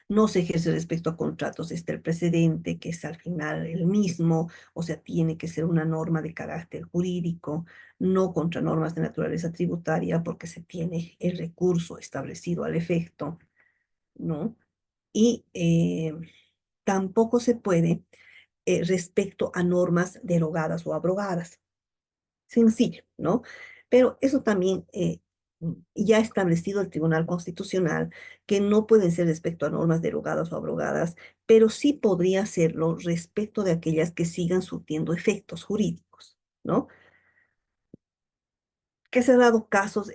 S1: No se ejerce respecto a contratos, está el precedente, que es al final el mismo, o sea, tiene que ser una norma de carácter jurídico, no contra normas de naturaleza tributaria, porque se tiene el recurso establecido al efecto, ¿no? Y tampoco se puede respecto a normas derogadas o abrogadas. Sencillo, ¿no? Pero eso también ya ha establecido el Tribunal Constitucional que no pueden ser respecto a normas derogadas o abrogadas, pero sí podría hacerlo respecto de aquellas que sigan surtiendo efectos jurídicos, ¿no? que se han dado casos,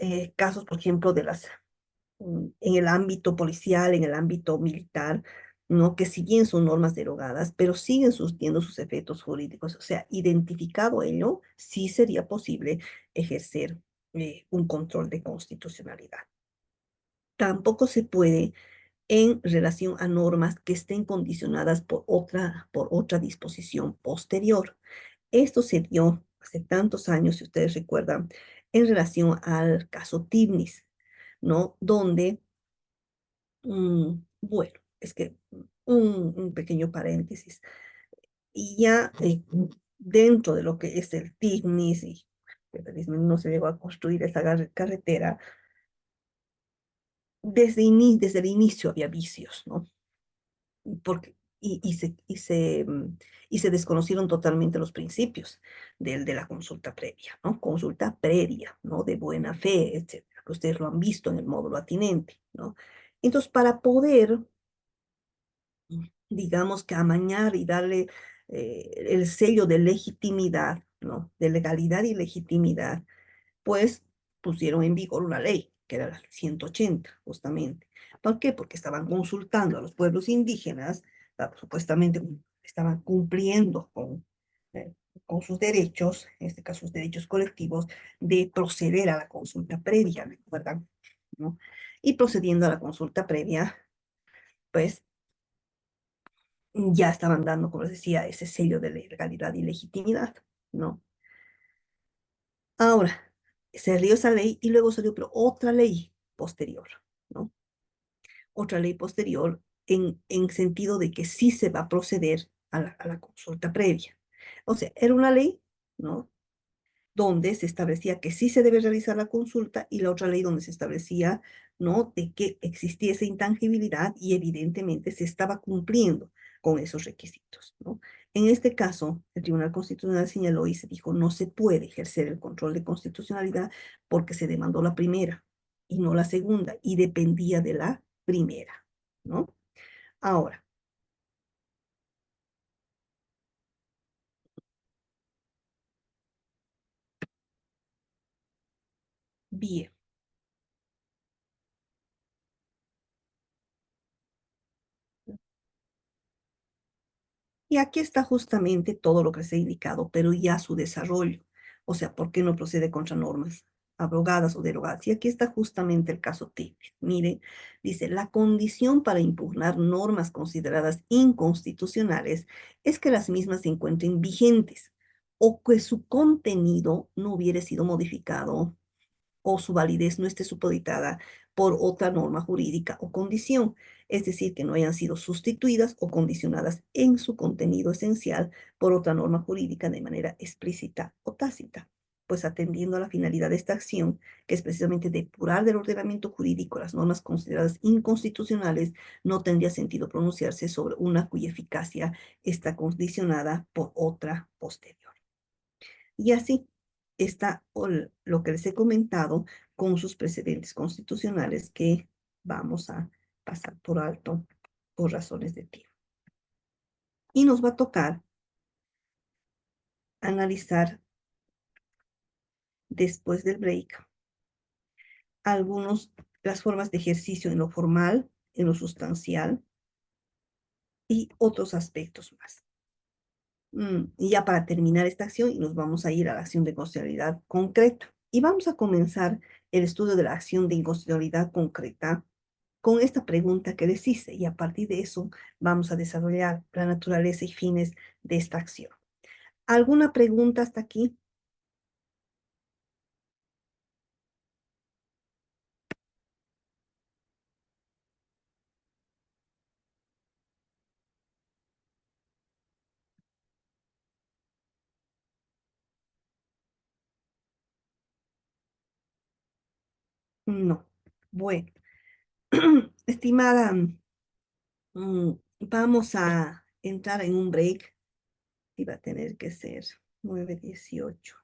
S1: por ejemplo, en el ámbito policial, en el ámbito militar, ¿no? Que si bien son normas derogadas, pero siguen surtiendo sus efectos jurídicos. O sea, identificado ello, sí sería posible ejercer un control de constitucionalidad. Tampoco se puede en relación a normas que estén condicionadas por otra disposición posterior. Esto se dio hace tantos años, si ustedes recuerdan, en relación al caso Tibnis, ¿no? Donde, bueno, es que un pequeño paréntesis, y ya dentro de lo que es el Tibnis, y no se llegó a construir esa carretera, desde el inicio había vicios, ¿no? Porque, y se desconocieron totalmente los principios de la consulta previa, ¿no? Consulta previa, ¿no? De buena fe, etcétera, que ustedes lo han visto en el módulo atinente, ¿no? Entonces, para poder, digamos que amañar y darle el sello de legitimidad, ¿no? De legalidad y legitimidad, pues pusieron en vigor una ley, que era la 180, justamente. ¿Por qué? Porque estaban consultando a los pueblos indígenas, supuestamente estaban cumpliendo eh, con sus derechos, en este caso sus derechos colectivos, de proceder a la consulta previa, ¿recuerdan? ¿No? Y procediendo a la consulta previa, pues ya estaban dando, como les decía, ese sello de legalidad y legitimidad, ¿no? Ahora, se dio esa ley y luego salió pero otra ley posterior, ¿no? Otra ley posterior en sentido de que sí se va a proceder a la consulta previa. O sea, era una ley, ¿no? Donde se establecía que sí se debe realizar la consulta y la otra ley donde se establecía, ¿no? De que existiese intangibilidad y evidentemente se estaba cumpliendo con esos requisitos, ¿no? En este caso, el Tribunal Constitucional señaló y se dijo, no se puede ejercer el control de constitucionalidad porque se demandó la primera y no la segunda y dependía de la primera, ¿no? Ahora, bien. Y aquí está justamente todo lo que se ha indicado, pero ya su desarrollo. O sea, ¿por qué no procede contra normas abrogadas o derogadas? Y aquí está justamente el caso típico. Miren, dice, la condición para impugnar normas consideradas inconstitucionales es que las mismas se encuentren vigentes o que su contenido no hubiera sido modificado o su validez no esté supeditada por otra norma jurídica o condición, es decir, que no hayan sido sustituidas o condicionadas en su contenido esencial por otra norma jurídica de manera explícita o tácita, pues atendiendo a la finalidad de esta acción, que es precisamente depurar del ordenamiento jurídico las normas consideradas inconstitucionales, no tendría sentido pronunciarse sobre una cuya eficacia está condicionada por otra posterior. Y así está lo que les he comentado con sus precedentes constitucionales que vamos a pasar por alto por razones de tiempo. Y nos va a tocar analizar después del break algunos las formas de ejercicio en lo formal, en lo sustancial y otros aspectos más. Y ya para terminar esta acción, y nos vamos a ir a la acción de constitucionalidad concreta. Y vamos a comenzar el estudio de la acción de inconstitucionalidad concreta con esta pregunta que les hice, y a partir de eso vamos a desarrollar la naturaleza y fines de esta acción. ¿Alguna pregunta hasta aquí? No. Bueno, estimada, mm, vamos a entrar en un break y va a tener que ser 9:18,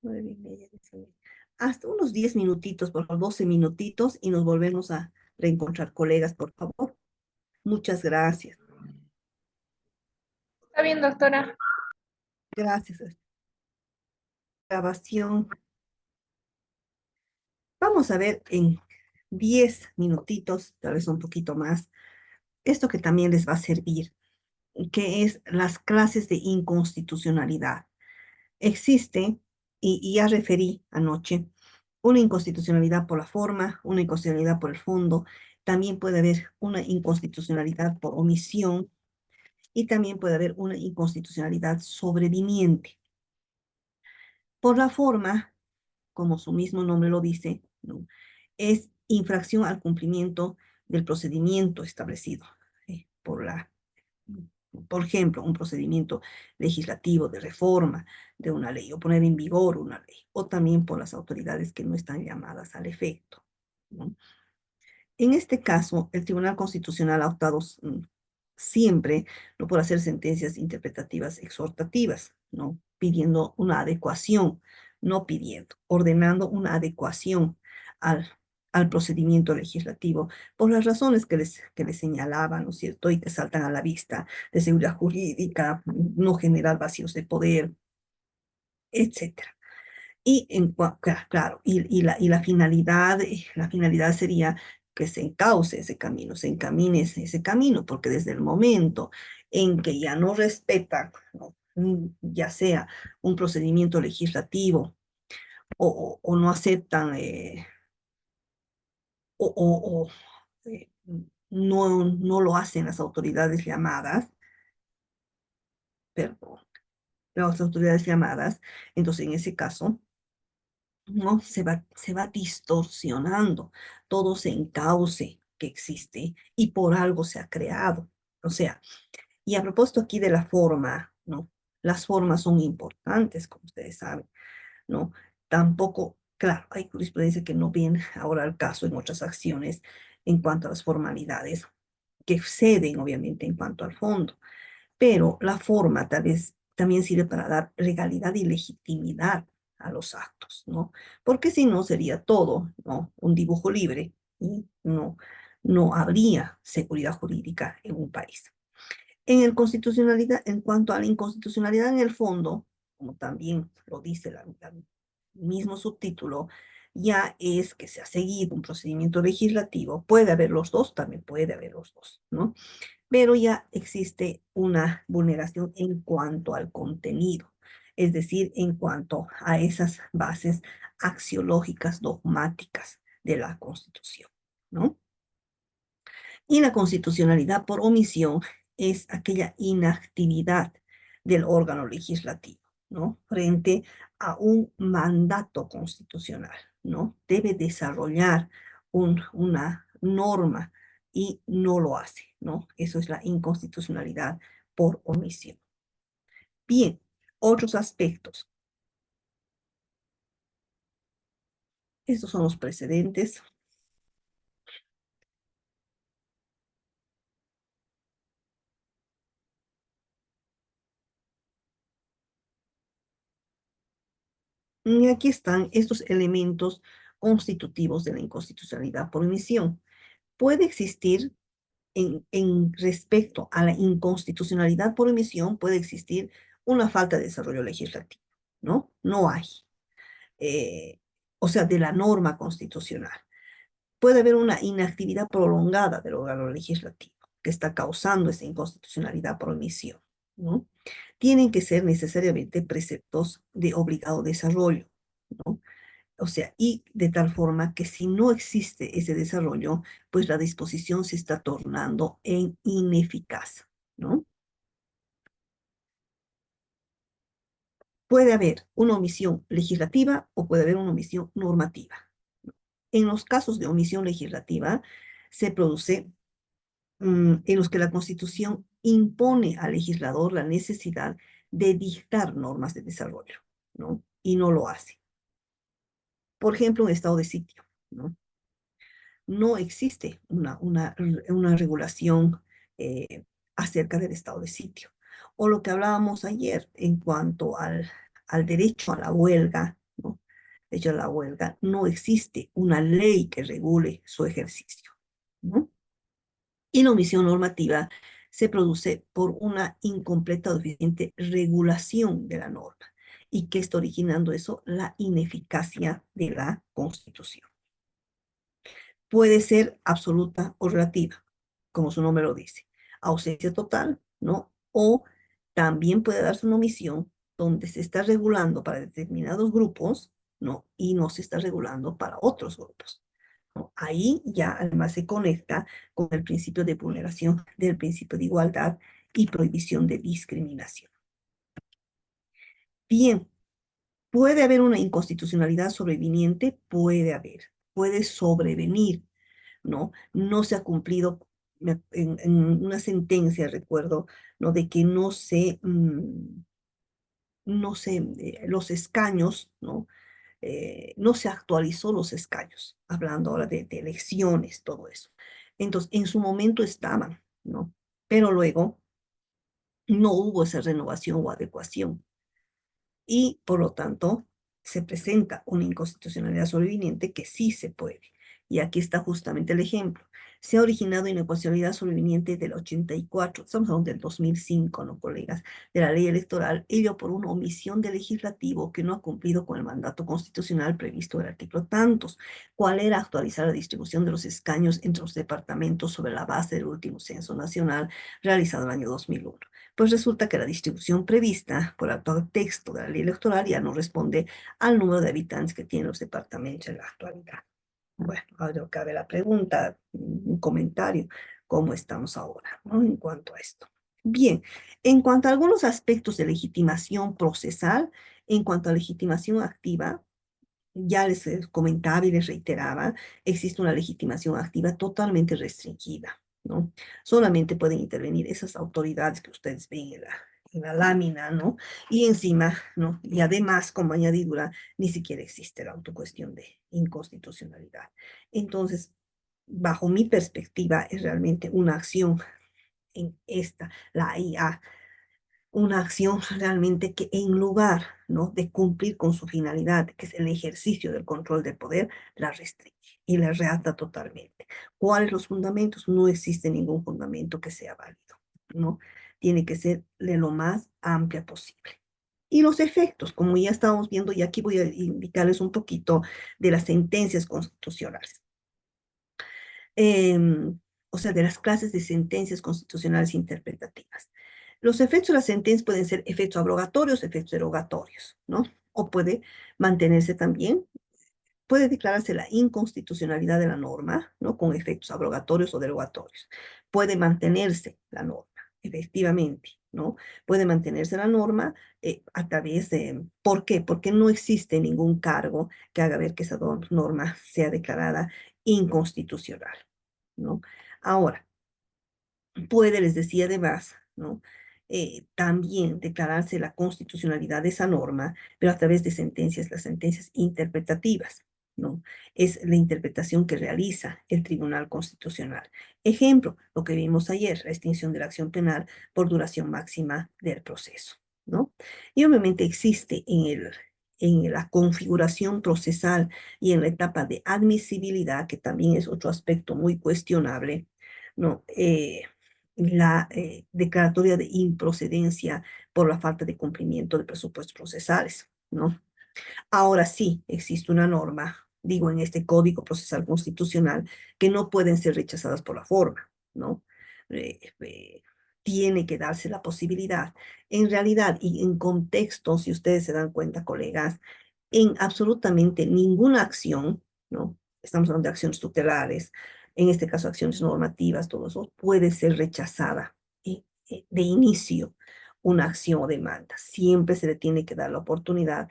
S1: 9:30, 19. Hasta unos 10 minutitos, por favor, 12 minutitos y nos volvemos a reencontrar, colegas, por favor. Muchas gracias.
S2: Está bien, doctora.
S1: Gracias. Grabación. Vamos a ver en 10 minutitos, tal vez un poquito más, esto que también les va a servir, que es las clases de inconstitucionalidad. Existe, y ya referí anoche, una inconstitucionalidad por la forma, una inconstitucionalidad por el fondo, también puede haber una inconstitucionalidad por omisión y también puede haber una inconstitucionalidad sobreviniente. Por la forma, como su mismo nombre lo dice, ¿no? Es infracción al cumplimiento del procedimiento establecido por ejemplo, un procedimiento legislativo de reforma de una ley o poner en vigor una ley, o también por las autoridades que no están llamadas al efecto, ¿no? En este caso, el Tribunal Constitucional ha optado siempre no por hacer sentencias interpretativas exhortativas, ¿no? Pidiendo una adecuación, no pidiendo, ordenando una adecuación al, al procedimiento legislativo, por las razones que les señalaba, ¿no es cierto? Y que saltan a la vista, de seguridad jurídica, no generar vacíos de poder, etcétera. Y claro, la finalidad sería que se encauce ese camino, se encamine ese camino, porque desde el momento en que ya no respetan, ¿no? Ya sea un procedimiento legislativo o no aceptan o eh, no lo hacen las autoridades llamadas, perdón, las autoridades llamadas, entonces en ese caso ¿no? Se va distorsionando todo ese encauce que existe y por algo se ha creado. O sea, y a propósito aquí de la forma, ¿no? Las formas son importantes, como ustedes saben, ¿no? Tampoco, claro, hay jurisprudencia que no viene ahora al caso en otras acciones en cuanto a las formalidades que ceden, obviamente, en cuanto al fondo, pero la forma tal vez también sirve para dar legalidad y legitimidad a los actos, ¿no? Porque si no sería todo, ¿no? Un dibujo libre y no habría seguridad jurídica en un país. En cuanto a la inconstitucionalidad en el fondo, como también lo dice el mismo subtítulo, ya es que se ha seguido un procedimiento legislativo, puede haber los dos, también puede haber los dos, ¿no? Pero ya existe una vulneración en cuanto al contenido, es decir, en cuanto a esas bases axiológicas dogmáticas de la Constitución, ¿no? Y la constitucionalidad por omisión es aquella inactividad del órgano legislativo, ¿no? Frente a un mandato constitucional, ¿no? Debe desarrollar una norma y no lo hace, ¿no? Eso es la inconstitucionalidad por omisión. Bien, otros aspectos. Estos son los precedentes. Y aquí están estos elementos constitutivos de la inconstitucionalidad por omisión. Puede existir en respecto a la inconstitucionalidad por omisión, puede existir una falta de desarrollo legislativo, ¿no? No hay. eh, o sea, de la norma constitucional. Puede haber una inactividad prolongada del órgano legislativo que está causando esa inconstitucionalidad por omisión, ¿no? Tienen que ser necesariamente preceptos de obligado desarrollo, ¿no? O sea, y de tal forma que si no existe ese desarrollo, pues la disposición se está tornando en ineficaz, ¿no? Puede haber una omisión legislativa o puede haber una omisión normativa. En los casos de omisión legislativa, se produce en los que la Constitución impone al legislador la necesidad de dictar normas de desarrollo, ¿no? Y no lo hace. Por ejemplo, un estado de sitio, ¿no? No existe una regulación eh, acerca del estado de sitio. O lo que hablábamos ayer en cuanto al derecho a la huelga, ¿no? Derecho a la huelga, no existe una ley que regule su ejercicio, ¿no? Y la omisión normativa se produce por una incompleta o deficiente regulación de la norma. ¿Y qué está originando eso? La ineficacia de la Constitución, puede ser absoluta o relativa, como su nombre lo dice. Ausencia total, ¿no? O también puede darse una omisión donde se está regulando para determinados grupos, ¿no? Y no se está regulando para otros grupos, ¿no? Ahí ya además se conecta con el principio de vulneración del principio de igualdad y prohibición de discriminación. Bien, ¿puede haber una inconstitucionalidad sobreviniente? Puede sobrevenir, ¿no? No se ha cumplido en una sentencia, recuerdo, ¿no? De que los escaños, ¿no? No se actualizó los escaños, hablando ahora de elecciones, todo eso. Entonces, en su momento estaban, ¿no? Pero luego no hubo esa renovación o adecuación y por lo tanto se presenta una inconstitucionalidad sobreviniente que sí se puede. Y aquí está justamente el ejemplo. Se ha originado inconstitucionalidad sobreviniente del 84, estamos hablando del 2005, ¿no, colegas? De la ley electoral, ello por una omisión del legislativo que no ha cumplido con el mandato constitucional previsto en el artículo tantos, cuál era actualizar la distribución de los escaños entre los departamentos sobre la base del último censo nacional realizado en el año 2001. Pues resulta que la distribución prevista por el actual texto de la ley electoral ya no responde al número de habitantes que tienen los departamentos en la actualidad. Bueno, ahora cabe la pregunta, un comentario, ¿cómo estamos ahora, ¿no? En cuanto a esto? Bien, en cuanto a algunos aspectos de legitimación procesal, en cuanto a legitimación activa, ya les comentaba y les reiteraba, existe una legitimación activa totalmente restringida, ¿no? Solamente pueden intervenir esas autoridades que ustedes ven en la lámina, ¿no? Y encima, ¿no? Y además, como añadidura, ni siquiera existe la autocuestión de inconstitucionalidad. Entonces, bajo mi perspectiva, es realmente una acción en esta, la IA, una acción realmente que en lugar, ¿no? de cumplir con su finalidad, que es el ejercicio del control del poder, la restringe y la reata totalmente. ¿Cuáles los fundamentos? No existe ningún fundamento que sea válido, ¿no? Tiene que ser de lo más amplia posible. Y los efectos, como ya estábamos viendo, y aquí voy a indicarles un poquito de las sentencias constitucionales. O sea, de las clases de sentencias constitucionales interpretativas. Los efectos de las sentencias pueden ser efectos abrogatorios, efectos derogatorios, ¿no? O puede mantenerse también, puede declararse la inconstitucionalidad de la norma, ¿no? Con efectos abrogatorios o derogatorios. Puede mantenerse la norma, efectivamente, ¿no? Puede mantenerse la norma a través de, ¿por qué? Porque no existe ningún cargo que haga ver que esa norma sea declarada inconstitucional, ¿no? Ahora, puede, les decía además, ¿no? También declararse la constitucionalidad de esa norma, pero a través de sentencias, las sentencias interpretativas, ¿no? Es la interpretación que realiza el Tribunal Constitucional. Ejemplo, lo que vimos ayer, la extinción de la acción penal por duración máxima del proceso, ¿no? Y obviamente existe en la configuración procesal y en la etapa de admisibilidad, que también es otro aspecto muy cuestionable, ¿no? La declaratoria de improcedencia por la falta de cumplimiento de presupuestos procesales, ¿no? Ahora sí existe una norma, digo, en este Código Procesal Constitucional, que no pueden ser rechazadas por la forma, ¿no? Eh, eh, Tiene que darse la posibilidad. En realidad y en contexto, si ustedes se dan cuenta, colegas, en absolutamente ninguna acción, ¿no? Estamos hablando de acciones tutelares, en este caso acciones normativas, todo eso puede ser rechazada de inicio una acción o demanda. Siempre se le tiene que dar la oportunidad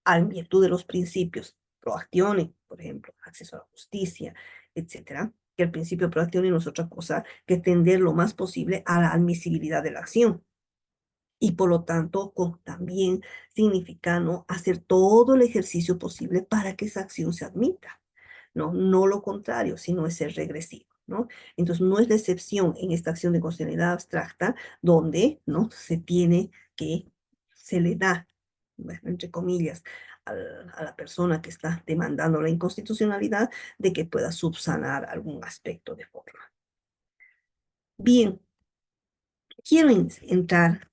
S1: en virtud de los principios proactione, por ejemplo, acceso a la justicia, etcétera, que el principio proactione no es otra cosa que tender lo más posible a la admisibilidad de la acción y por lo tanto también significa, ¿no? Hacer todo el ejercicio posible para que esa acción se admita, ¿no? No lo contrario, sino es ser regresivo, ¿no? Entonces, no es la excepción en esta acción de constitucionalidad abstracta donde, ¿no? Se le da, bueno, entre comillas, a la persona que está demandando la inconstitucionalidad de que pueda subsanar algún aspecto de forma. Bien, quiero entrar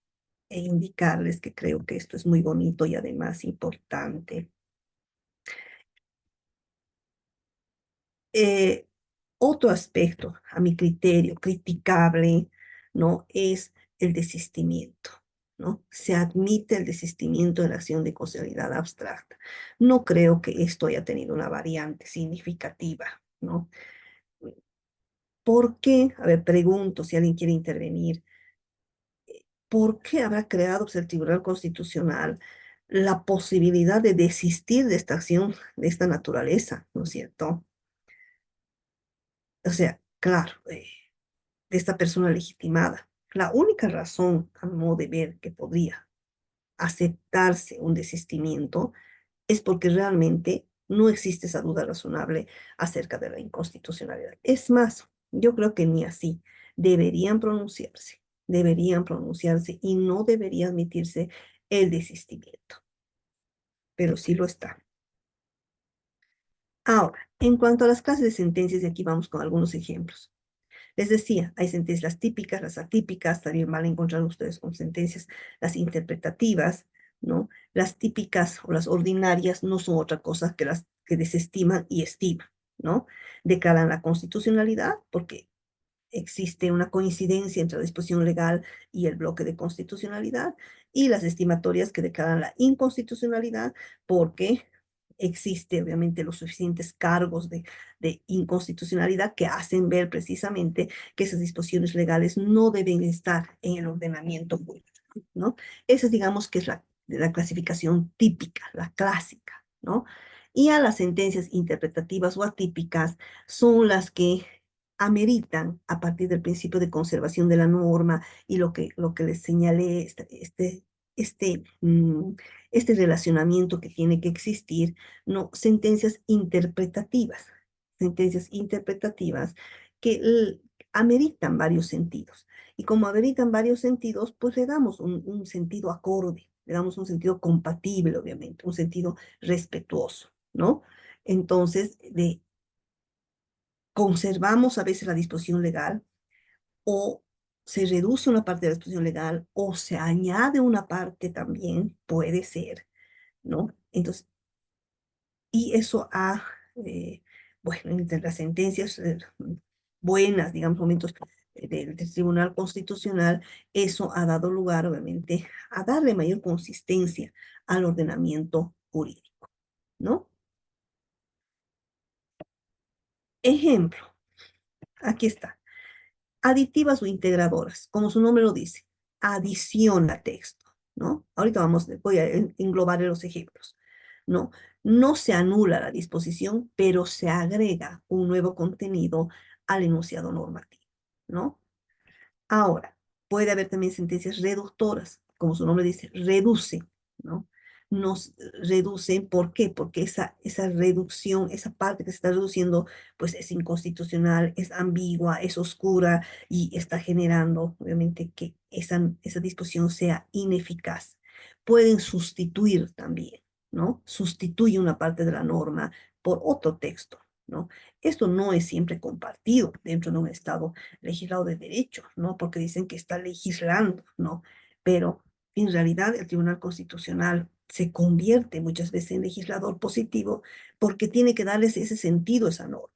S1: e indicarles que creo que esto es muy bonito y además importante. Otro aspecto, a mi criterio, criticable, ¿no? Es el desistimiento, ¿no? Se admite el desistimiento de la acción de causalidad abstracta. No creo que esto haya tenido una variante significativa, ¿no? ¿Por qué? A ver, pregunto si alguien quiere intervenir. ¿Por qué habrá creado pues, el Tribunal Constitucional la posibilidad de desistir de esta acción de esta naturaleza, ¿no es cierto? O sea, claro, de esta persona legitimada. La única razón, a mi modo de ver, que podría aceptarse un desistimiento es porque realmente no existe esa duda razonable acerca de la inconstitucionalidad. Es más, yo creo que ni así deberían pronunciarse y no debería admitirse el desistimiento, pero sí lo está. Ahora, en cuanto a las clases de sentencias, y aquí vamos con algunos ejemplos. Les decía, hay sentencias típicas, las atípicas, también van a encontrar ustedes con sentencias las interpretativas, ¿no? Las típicas o las ordinarias no son otra cosa que las que desestiman y estiman, ¿no? Declaran la constitucionalidad porque existe una coincidencia entre la disposición legal y el bloque de constitucionalidad, y las estimatorias que declaran la inconstitucionalidad porque existe obviamente los suficientes cargos de inconstitucionalidad que hacen ver precisamente que esas disposiciones legales no deben estar en el ordenamiento jurídico, ¿no? Esa digamos que es la clasificación típica, la clásica, ¿no? Y a las sentencias interpretativas o atípicas son las que ameritan, a partir del principio de conservación de la norma y lo que les señalé, este relacionamiento que tiene que existir, no, sentencias interpretativas que ameritan varios sentidos. Y como ameritan varios sentidos, pues le damos un sentido acorde, le damos un sentido compatible, obviamente, un sentido respetuoso, ¿no? Entonces, conservamos a veces la disposición legal o se reduce una parte de la disposición legal o se añade una parte también, puede ser, ¿no? Entonces, y eso ha, bueno, entre las sentencias buenas, digamos, momentos del Tribunal Constitucional, eso ha dado lugar, obviamente, a darle mayor consistencia al ordenamiento jurídico, ¿no? Ejemplo, aquí está. Aditivas o integradoras, como su nombre lo dice, adiciona texto, ¿no? Ahorita voy a englobar los ejemplos, ¿no? No se anula la disposición, pero se agrega un nuevo contenido al enunciado normativo, ¿no? Ahora, puede haber también sentencias reductoras, como su nombre dice, reduce, ¿no? Nos reducen, ¿por qué? Porque esa reducción, esa parte que se está reduciendo, pues es inconstitucional, es ambigua, es oscura y está generando, obviamente, que esa disposición sea ineficaz. Pueden sustituir también, ¿no? Sustituye una parte de la norma por otro texto, ¿no? Esto no es siempre compartido dentro de un Estado legislado de derecho, ¿no? Porque dicen que está legislando, ¿no? Pero en realidad el Tribunal Constitucional se convierte muchas veces en legislador positivo porque tiene que darles ese sentido a esa norma.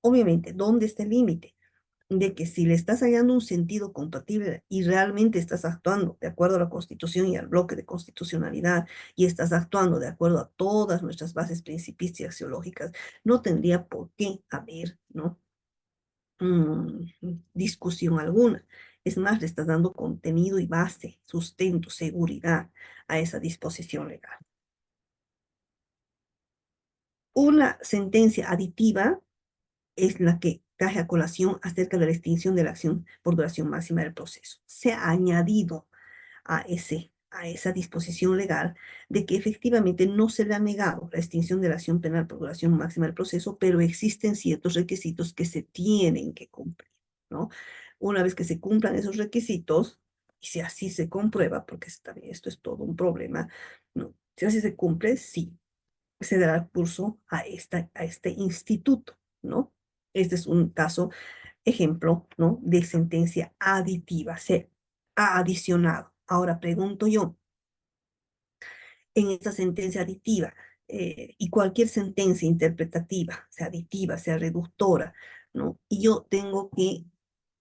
S1: Obviamente, ¿dónde está el límite? De que si le estás hallando un sentido compatible y realmente estás actuando de acuerdo a la Constitución y al bloque de constitucionalidad y estás actuando de acuerdo a todas nuestras bases principistas y axiológicas, no tendría por qué haber, ¿no? Discusión alguna. Es más, le estás dando contenido y base, sustento, seguridad a esa disposición legal. Una sentencia aditiva es la que traje a colación acerca de la extinción de la acción por duración máxima del proceso. Se ha añadido a esa disposición legal de que efectivamente no se le ha negado la extinción de la acción penal por duración máxima del proceso, pero existen ciertos requisitos que se tienen que cumplir, ¿no? Una vez que se cumplan esos requisitos, y si así se comprueba, porque esto es todo un problema, ¿no? Si así se cumple, sí, se dará curso a este instituto, ¿no? Este es un caso, ejemplo, ¿no? De sentencia aditiva, se ha adicionado. Ahora pregunto yo, en esta sentencia aditiva y cualquier sentencia interpretativa, sea aditiva, sea reductora, ¿no? Y yo tengo que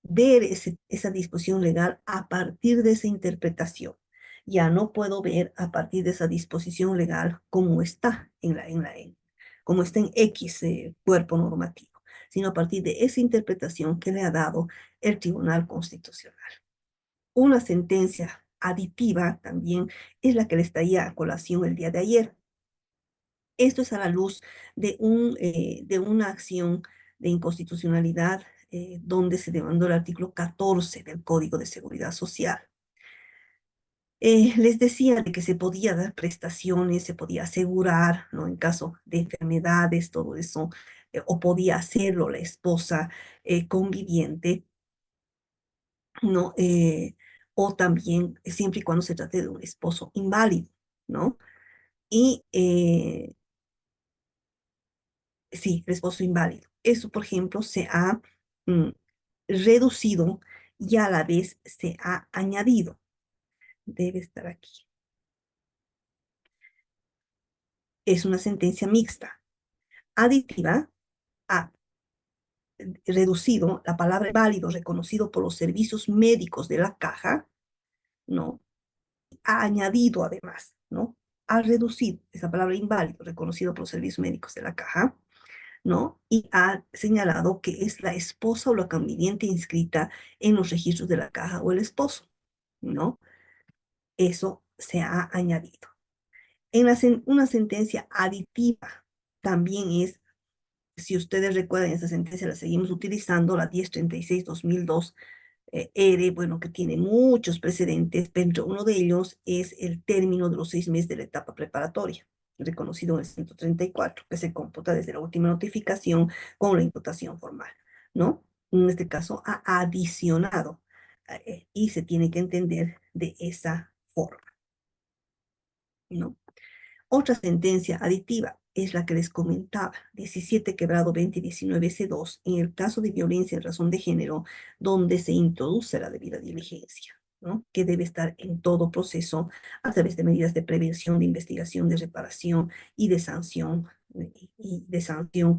S1: ver esa disposición legal a partir de esa interpretación. Ya no puedo ver a partir de esa disposición legal cómo está como está en X cuerpo normativo, sino a partir de esa interpretación que le ha dado el Tribunal Constitucional. Una sentencia aditiva también es la que le estaría a colación el día de ayer. Esto es a la luz de una acción de inconstitucionalidad donde se demandó el artículo 14 del Código de Seguridad Social. Les decía de que se podía dar prestaciones, se podía asegurar, ¿no? En caso de enfermedades, todo eso, o podía hacerlo la esposa conviviente, ¿no? O también siempre y cuando se trate de un esposo inválido, ¿no? Y sí, el esposo inválido. Eso, por ejemplo, se ha mm, reducido y a la vez se ha añadido. Debe estar aquí. Es una sentencia mixta. Aditiva ha reducido la palabra válido reconocido por los servicios médicos de la caja, ¿no? Ha añadido además, ¿no? Ha reducido esa palabra inválido reconocido por los servicios médicos de la caja, ¿no? Y ha señalado que es la esposa o la conviviente inscrita en los registros de la caja o el esposo, ¿no? Eso se ha añadido. Una sentencia aditiva también es, si ustedes recuerdan, esa sentencia la seguimos utilizando, la 1036-2002, bueno, que tiene muchos precedentes, pero uno de ellos es el término de los 6 meses de la etapa preparatoria, reconocido en el 134, que se computa desde la última notificación con la imputación formal, ¿no? En este caso, ha adicionado y se tiene que entender de esa forma, ¿no? Otra sentencia aditiva es la que les comentaba, 17/2019 C2, en el caso de violencia en razón de género, donde se introduce la debida diligencia, ¿no? Que debe estar en todo proceso a través de medidas de prevención, de investigación, de reparación y de sanción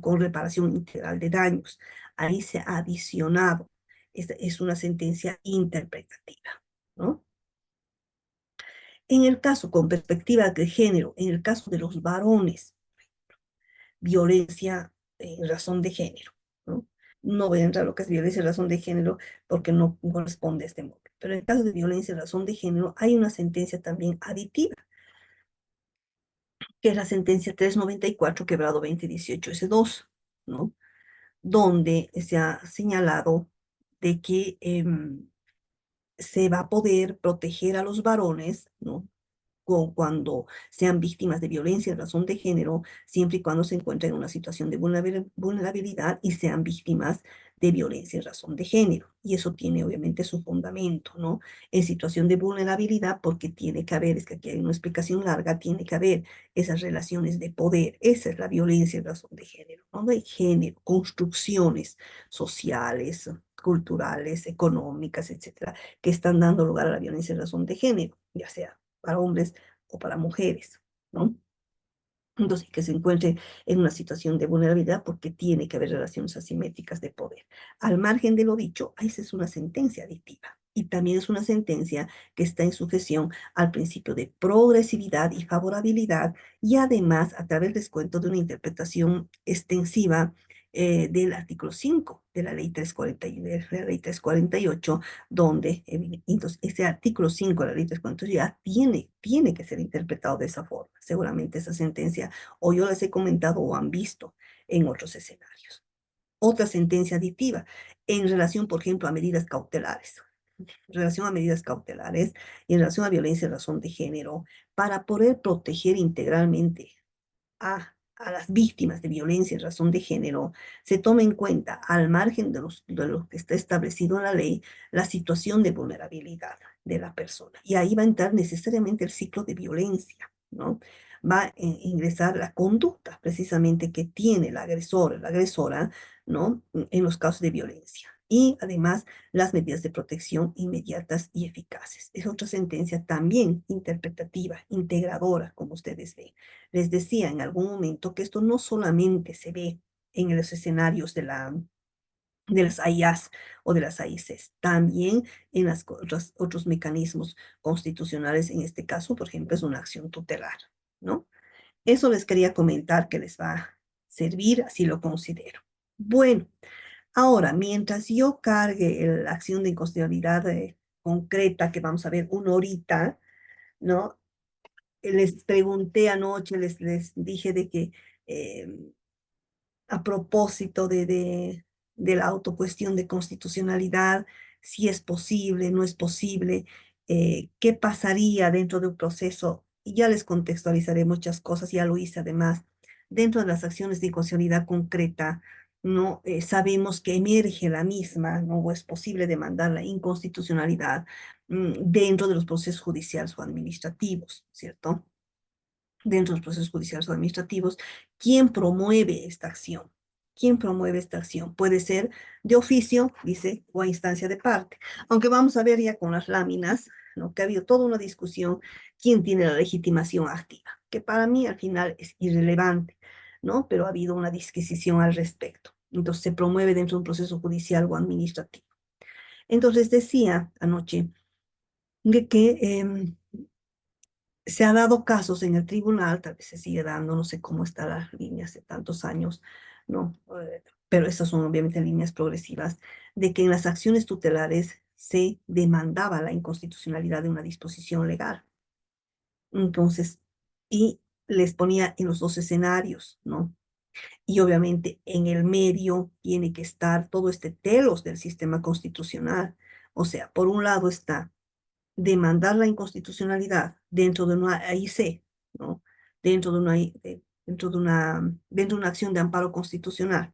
S1: con reparación integral de daños. Ahí se ha adicionado, esta es una sentencia interpretativa, ¿no? En el caso con perspectiva de género, en el caso de los varones, violencia en razón de género, ¿no? No voy a entrar a lo que es violencia en razón de género porque no corresponde a este módulo. Pero en el caso de violencia en razón de género hay una sentencia también aditiva, que es la sentencia 394/2018 S2, ¿no? Donde se ha señalado de que se va a poder proteger a los varones, ¿no? Cuando sean víctimas de violencia en razón de género, siempre y cuando se encuentren en una situación de vulnerabilidad y sean víctimas de violencia en razón de género. Y eso tiene obviamente su fundamento, ¿no? En situación de vulnerabilidad, porque tiene que haber, es que aquí hay una explicación larga, tiene que haber esas relaciones de poder. Esa es la violencia en razón de género. Cuando hay género, construcciones sociales, culturales, económicas, etcétera, que están dando lugar a la violencia en razón de género, ya sea para hombres o para mujeres, ¿no? Entonces, que se encuentre en una situación de vulnerabilidad porque tiene que haber relaciones asimétricas de poder. Al margen de lo dicho, esa es una sentencia adictiva. Y también es una sentencia que está en sujeción al principio de progresividad y favorabilidad y además a través del descuento de una interpretación extensiva del artículo 5 de la ley 348, donde entonces ese artículo 5 de la ley 348 ya tiene que ser interpretado de esa forma. Seguramente esa sentencia o yo las he comentado o han visto en otros escenarios. Otra sentencia aditiva en relación, por ejemplo, a medidas cautelares. En relación a medidas cautelares y en relación a violencia en razón de género, para poder proteger integralmente a las víctimas de violencia en razón de género, se toma en cuenta, al margen de lo que está establecido en la ley, la situación de vulnerabilidad de la persona. Y ahí va a entrar necesariamente el ciclo de violencia, ¿no? Va a ingresar la conducta precisamente que tiene el agresor, la agresora, ¿no? En los casos de violencia. Y además las medidas de protección inmediatas y eficaces. Es otra sentencia también interpretativa, integradora, como ustedes ven. Les decía en algún momento que esto no solamente se ve en los escenarios de las AIAs o de las AICs. También en las otros mecanismos constitucionales, en este caso, por ejemplo, es una acción tutelar, ¿no? Eso les quería comentar que les va a servir, así lo considero. Bueno, ahora, mientras yo cargue la acción de inconstitucionalidad concreta, que vamos a ver una horita, ¿no? Les pregunté anoche, les dije de que eh, a propósito de la autocuestión de constitucionalidad, si es posible, no es posible, qué pasaría dentro de un proceso, y ya les contextualizaré muchas cosas, ya lo hice además, dentro de las acciones de inconstitucionalidad concreta, no sabemos que emerge la misma, no es posible demandar la inconstitucionalidad dentro de los procesos judiciales o administrativos, ¿cierto? Dentro de los procesos judiciales o administrativos, ¿quién promueve esta acción? ¿Quién promueve esta acción? Puede ser de oficio, dice, o a instancia de parte. Aunque vamos a ver ya con las láminas, ¿no? Que ha habido toda una discusión, quién tiene la legitimación activa, que para mí al final es irrelevante, ¿no? Pero ha habido una disquisición al respecto. Entonces se promueve dentro de un proceso judicial o administrativo. Entonces decía anoche de que se ha dado casos en el tribunal, tal vez se sigue dando, no sé cómo está la línea hace tantos años, ¿no? Pero estas son obviamente líneas progresivas, de que en las acciones tutelares se demandaba la inconstitucionalidad de una disposición legal. Entonces, y les ponía en los dos escenarios, ¿no? Y obviamente en el medio tiene que estar todo este telos del sistema constitucional. O sea, por un lado está demandar la inconstitucionalidad dentro de una AIC, ¿no? Dentro de una, dentro de una acción de amparo constitucional,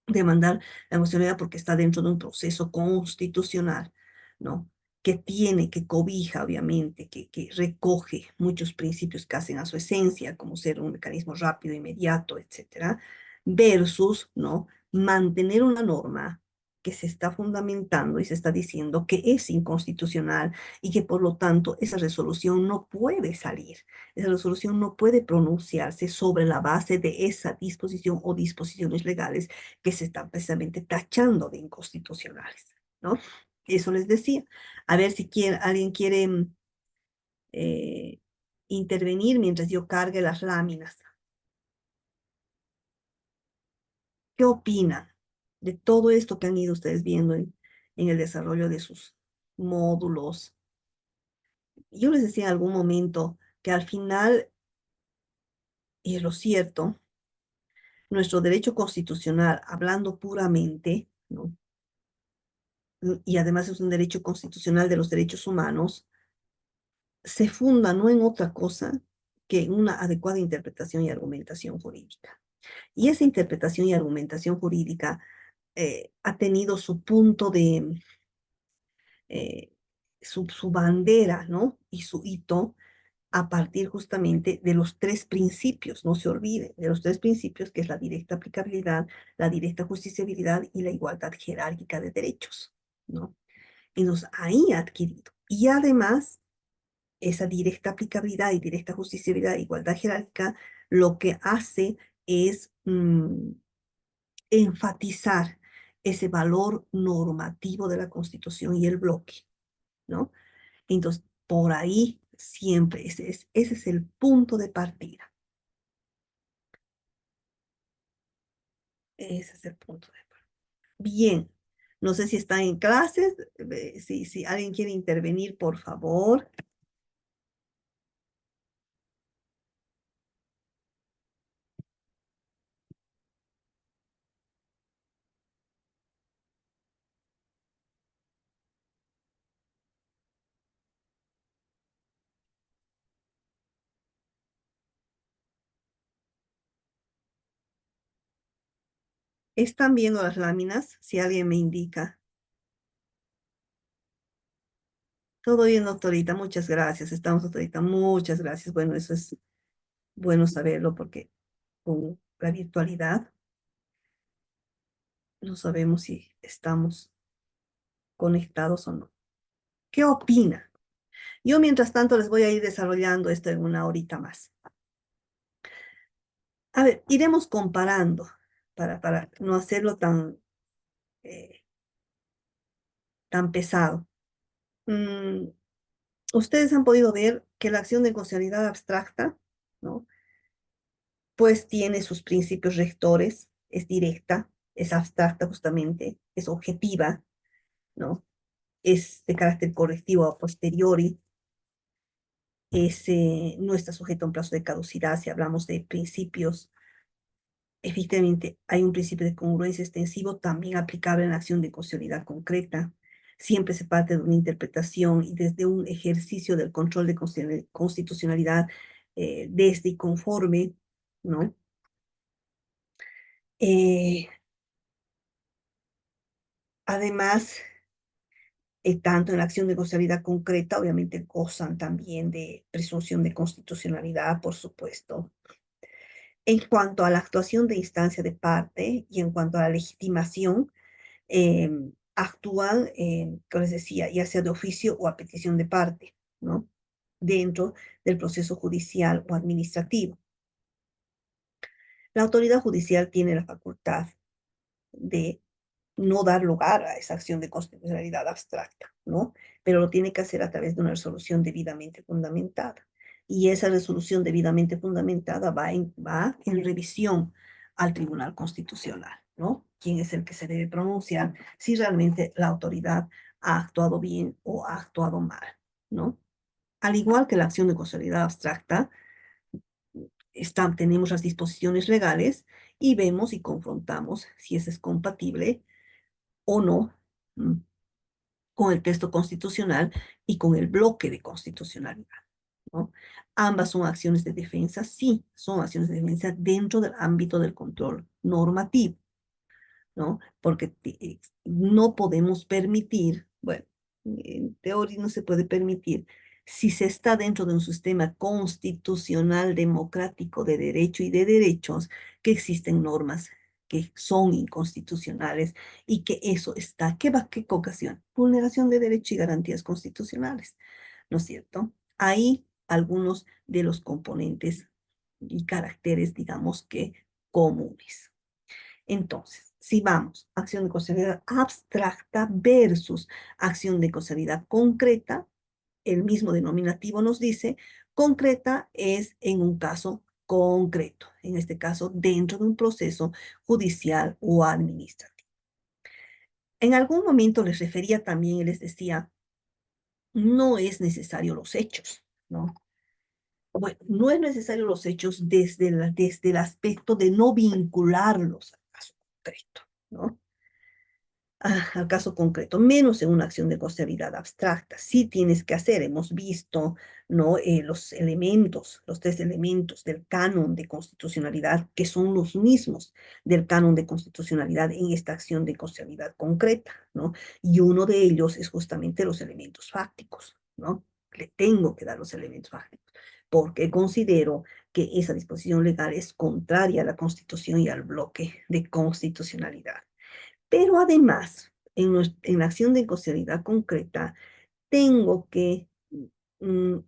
S1: demandar la constitucionalidad porque está dentro de un proceso constitucional, ¿no? Que tiene, que cobija, obviamente, que recoge muchos principios que hacen a su esencia, como ser un mecanismo rápido, inmediato, etcétera, versus, ¿no? Mantener una norma que se está fundamentando y se está diciendo que es inconstitucional y que por lo tanto esa resolución no puede salir, esa resolución no puede pronunciarse sobre la base de esa disposición o disposiciones legales que se están precisamente tachando de inconstitucionales, ¿no? Eso les decía. A ver si alguien quiere eh, intervenir mientras yo cargue las láminas. ¿Qué opinan de todo esto que han ido ustedes viendo en el desarrollo de sus módulos? Yo les decía en algún momento que al final, y es lo cierto, nuestro derecho constitucional, hablando puramente, ¿no? Y además es un derecho constitucional de los derechos humanos, se funda no en otra cosa que en una adecuada interpretación y argumentación jurídica. Y esa interpretación y argumentación jurídica ha tenido su punto de, eh, su bandera, ¿no? Y su hito a partir justamente de los tres principios, no se olvide, de los tres principios que es la directa aplicabilidad, la directa justiciabilidad y la igualdad jerárquica de derechos, ¿no? Entonces ahí ha adquirido. Y además esa directa aplicabilidad y directa justiciabilidad, igualdad jerárquica, lo que hace es enfatizar ese valor normativo de la Constitución y el bloque, ¿no? Entonces, por ahí siempre, ese es el punto de partida. Ese es el punto de partida. Bien, no sé si están en clases, si alguien quiere intervenir, por favor. ¿Están viendo las láminas? Si alguien me indica. Todo bien, doctorita, muchas gracias. Estamos, doctorita, muchas gracias. Bueno, eso es bueno saberlo porque con la virtualidad no sabemos si estamos conectados o no. ¿Qué opina? Yo, mientras tanto, les voy a ir desarrollando esto en una horita más. A ver, iremos comparando para no hacerlo tan eh, tan pesado. Mm, Ustedes han podido ver que la acción de constitucionalidad abstracta, ¿no? Pues tiene sus principios rectores, es directa, es abstracta justamente, es objetiva, ¿no? Es de carácter correctivo a posteriori, no está sujeto a un plazo de caducidad si hablamos de principios. Efectivamente, hay un principio de congruencia extensivo también aplicable en la acción de constitucionalidad concreta. Siempre se parte de una interpretación y desde un ejercicio del control de constitucionalidad desde y conforme, ¿no? Eh, Además, tanto en la acción de constitucionalidad concreta, obviamente gozan también de presunción de constitucionalidad, por supuesto. En cuanto a la actuación de instancia de parte y en cuanto a la legitimación, actúan, como les decía, ya sea de oficio o a petición de parte, ¿no? Dentro del proceso judicial o administrativo. La autoridad judicial tiene la facultad de no dar lugar a esa acción de constitucionalidad abstracta, ¿no? Pero lo tiene que hacer a través de una resolución debidamente fundamentada. Y esa resolución debidamente fundamentada va en revisión al Tribunal Constitucional, ¿no? ¿Quién es el que se debe pronunciar si realmente la autoridad ha actuado bien o ha actuado mal, ¿no? Al igual que la acción de constitucionalidad abstracta, tenemos las disposiciones legales y vemos y confrontamos si esa es compatible o no mm, con el texto constitucional y con el bloque de constitucionalidad, ¿no? Ambas son acciones de defensa, sí, son acciones de defensa dentro del ámbito del control normativo, ¿no? Porque no podemos permitir, bueno, en teoría no se puede permitir, si se está dentro de un sistema constitucional democrático de derecho y de derechos, que existen normas que son inconstitucionales y que eso está, ¿qué ocasión? Vulneración de derechos y garantías constitucionales, ¿no es cierto? Ahí algunos de los componentes y caracteres, digamos que comunes. Entonces, si vamos, acción de causalidad abstracta versus acción de causalidad concreta, el mismo denominativo nos dice, concreta es en un caso concreto, en este caso dentro de un proceso judicial o administrativo. En algún momento les refería también y les decía, no es necesario los hechos, ¿no? Bueno, no es necesario los hechos desde el aspecto de no vincularlos al caso concreto, ¿no? Al caso concreto, menos en una acción de constitucionalidad abstracta. Sí tienes que hacer, hemos visto, ¿no? Los elementos, los tres elementos del canon de constitucionalidad, que son los mismos del canon de constitucionalidad en esta acción de constitucionalidad concreta, ¿no? Y uno de ellos es justamente los elementos fácticos, ¿no? Le tengo que dar los elementos fácticos, porque considero que esa disposición legal es contraria a la Constitución y al bloque de constitucionalidad. Pero además, en la acción de constitucionalidad concreta, tengo que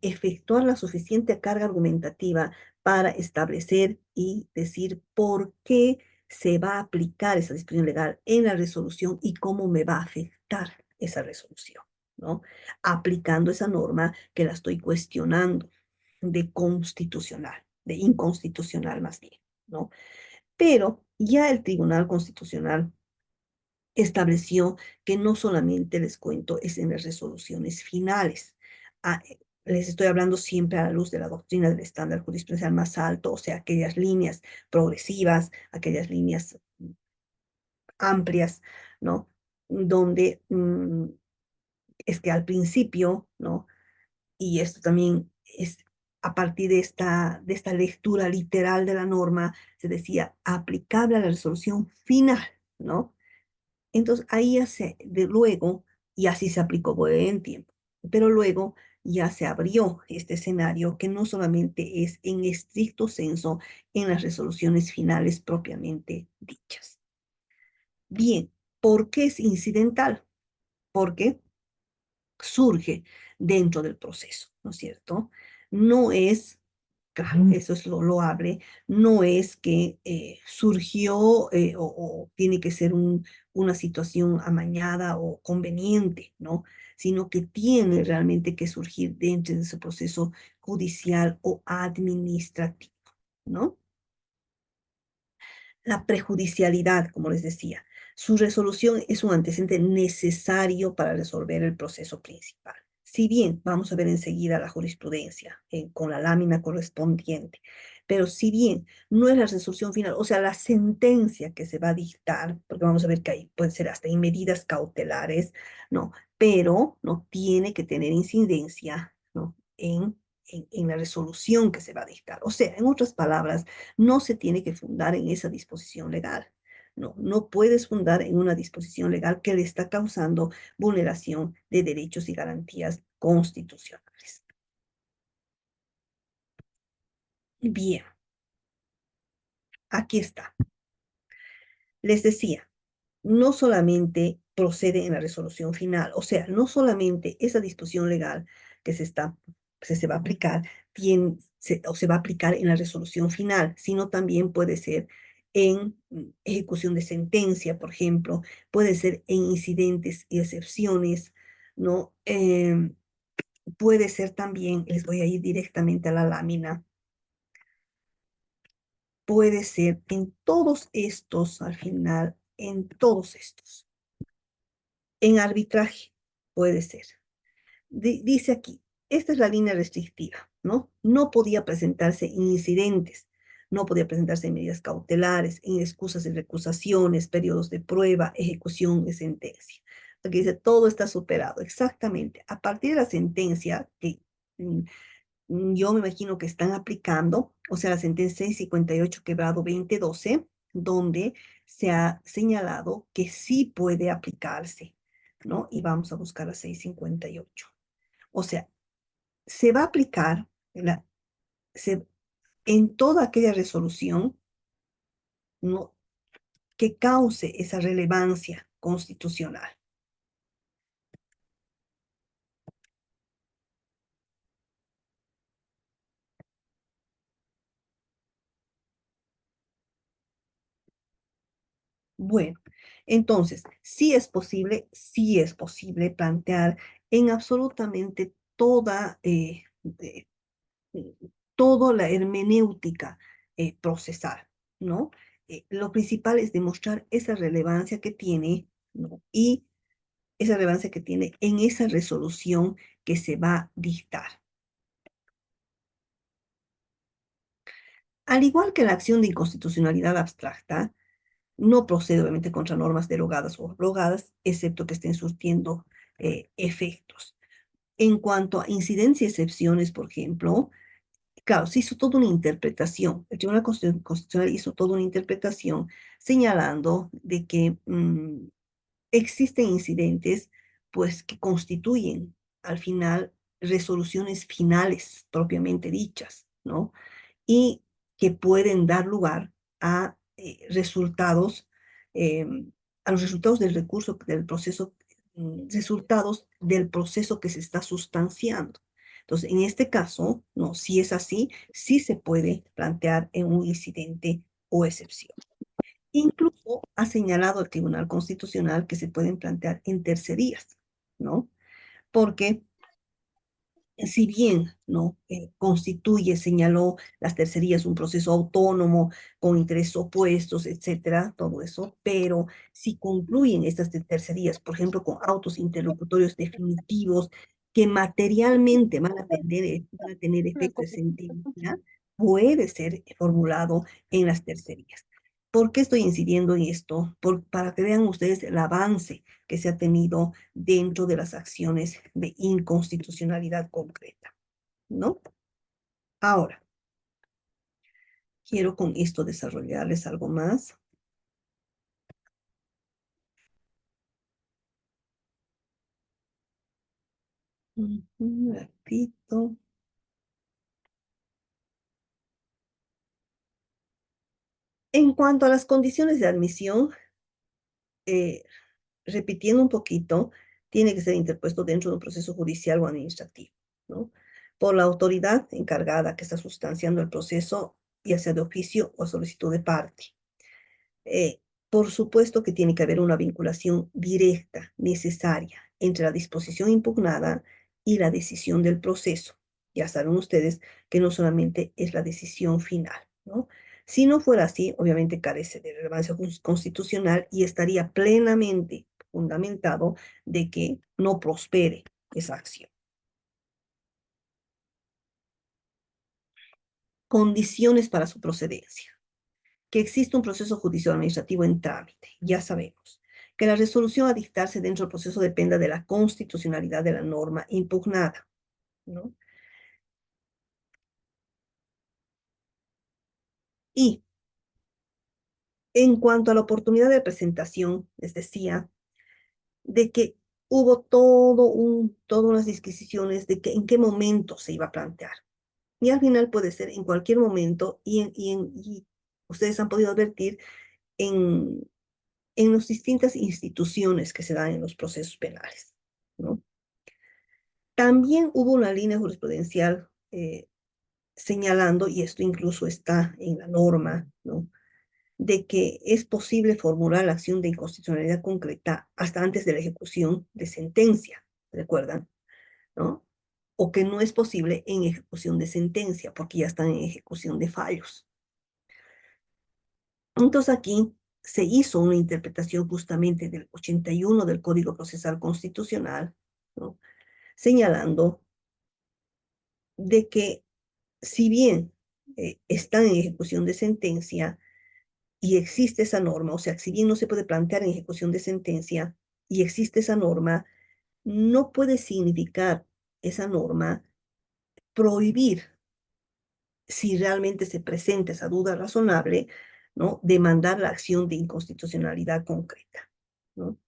S1: efectuar la suficiente carga argumentativa para establecer y decir por qué se va a aplicar esa disposición legal en la resolución y cómo me va a afectar esa resolución, ¿no? Aplicando esa norma que la estoy cuestionando de constitucional, de inconstitucional más bien, ¿no? Pero ya el Tribunal Constitucional estableció que no solamente, les cuento, es en las resoluciones finales. Les estoy hablando siempre a la luz de la doctrina del estándar jurisprudencial más alto, o sea, aquellas líneas progresivas, aquellas líneas amplias, ¿no? Donde es que al principio, ¿no? Y esto también es a partir de esta lectura literal de la norma, se decía aplicable a la resolución final, ¿no? Entonces ahí ya luego, y así se aplicó por buen tiempo, pero luego ya se abrió este escenario que no solamente es en estricto senso en las resoluciones finales propiamente dichas. Bien, ¿por qué es incidental? Porque surge dentro del proceso, ¿no es cierto? No es Claro, eso es lo loable. No es que surgió o tiene que ser una situación amañada o conveniente, ¿no? Sino que tiene realmente que surgir dentro de ese proceso judicial o administrativo, ¿no? La prejudicialidad, como les decía, su resolución es un antecedente necesario para resolver el proceso principal. Si bien vamos a ver enseguida la jurisprudencia con la lámina correspondiente, pero si bien no es la resolución final, o sea, la sentencia que se va a dictar, porque vamos a ver que ahí puede ser hasta en medidas cautelares, no, pero no tiene que tener incidencia, ¿no? En la resolución que se va a dictar. O sea, en otras palabras, no se tiene que fundar en esa disposición legal. No, no puedes fundar en una disposición legal que le está causando vulneración de derechos y garantías constitucionales. Bien, aquí está. Les decía, no solamente procede en la resolución final, o sea, no solamente esa disposición legal que se va a aplicar, o se va a aplicar en la resolución final, sino también puede ser en ejecución de sentencia, por ejemplo, puede ser en incidentes y excepciones, ¿no? Puede ser también, les voy a ir directamente a la lámina, puede ser en todos estos, al final, en todos estos. En arbitraje puede ser. Dice aquí, esta es la línea restrictiva, ¿no? No podía presentarse en incidentes, no podía presentarse en medidas cautelares, en excusas y recusaciones, periodos de prueba, ejecución de sentencia. Aquí dice, todo está superado, exactamente. A partir de la sentencia que mm, yo me imagino que están aplicando, o sea, la sentencia 658 quebrado 2012, donde se ha señalado que sí puede aplicarse, ¿no? Y vamos a buscar la 658. O sea, se va a aplicar se- en toda aquella resolución, ¿no? Que cause esa relevancia constitucional. Bueno, entonces, sí es posible plantear en absolutamente eh, toda la hermenéutica procesal, ¿no? Lo principal es demostrar esa relevancia que tiene, ¿no? Y esa relevancia que tiene en esa resolución que se va a dictar. Al igual que la acción de inconstitucionalidad abstracta, no procede obviamente contra normas derogadas o abrogadas, excepto que estén surtiendo efectos. En cuanto a incidencias y excepciones, por ejemplo, claro, se hizo toda una interpretación. El Tribunal Constitucional hizo toda una interpretación señalando de que existen incidentes, pues, que constituyen al final resoluciones finales propiamente dichas, ¿no? Y que pueden dar lugar a resultados, a los resultados del recurso, del proceso, resultados del proceso que se está sustanciando. Entonces, en este caso, no, si es así, sí se puede plantear en un incidente o excepción. Incluso ha señalado el Tribunal Constitucional que se pueden plantear en tercerías, ¿no? Porque si bien no constituye, señaló las tercerías un proceso autónomo con intereses opuestos, etcétera, todo eso, pero si concluyen estas tercerías, por ejemplo, con autos interlocutorios definitivos que materialmente van a tener efecto de sentencia, puede ser formulado en las tercerías. ¿Por qué estoy incidiendo en esto? Para que vean ustedes el avance que se ha tenido dentro de las acciones de inconstitucionalidad concreta, ¿no? Ahora, quiero con esto desarrollarles algo más. Repito. En cuanto a las condiciones de admisión, eh, repitiendo un poquito, tiene que ser interpuesto dentro de un proceso judicial o administrativo, ¿no? por la autoridad encargada que está sustanciando el proceso, ya sea de oficio o solicitud de parte. Eh, por supuesto que tiene que haber una vinculación directa, necesaria, entre la disposición impugnada y la decisión del proceso. Ya saben ustedes que no solamente es la decisión final, ¿no? Si no fuera así, obviamente carece de relevancia constitucional y estaría plenamente fundamentado de que no prospere esa acción. Condiciones para su procedencia. Que existe un proceso judicial administrativo en trámite, ya sabemos. Que la resolución a dictarse dentro del proceso dependa de la constitucionalidad de la norma impugnada, ¿no? Y en cuanto a la oportunidad de presentación, les decía, de que hubo todas unas disquisiciones de que en qué momento se iba a plantear. Y al final puede ser en cualquier momento y ustedes han podido advertir en, en las distintas instituciones que se dan en los procesos penales, ¿no? También hubo una línea jurisprudencial señalando, y esto incluso está en la norma, ¿no? De que es posible formular la acción de inconstitucionalidad concreta hasta antes de la ejecución de sentencia, ¿recuerdan? ¿No? O que no es posible en ejecución de sentencia, porque ya están en ejecución de fallos. Entonces aquí se hizo una interpretación justamente del 81 del Código Procesal Constitucional, ¿no? Señalando de que si bien están en ejecución de sentencia y existe esa norma, o sea, si bien no se puede plantear en ejecución de sentencia y existe esa norma, no puede significar esa norma prohibir, si realmente se presenta esa duda razonable, ¿no? Demandar la acción de inconstitucionalidad concreta, ¿no?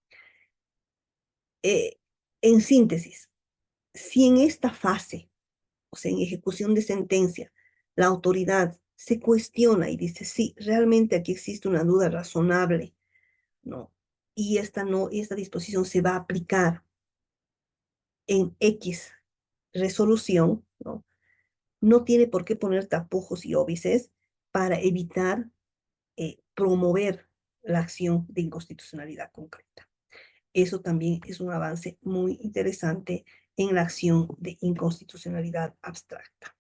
S1: Eh, en síntesis, si en esta fase, o sea, en ejecución de sentencia, la autoridad se cuestiona y dice, sí, realmente aquí existe una duda razonable, ¿no? Y esta, no, esta disposición se va a aplicar en X resolución, ¿no? No tiene por qué poner tapujos y óbices para evitar promover la acción de inconstitucionalidad concreta. Eso también es un avance muy interesante en la acción de inconstitucionalidad abstracta.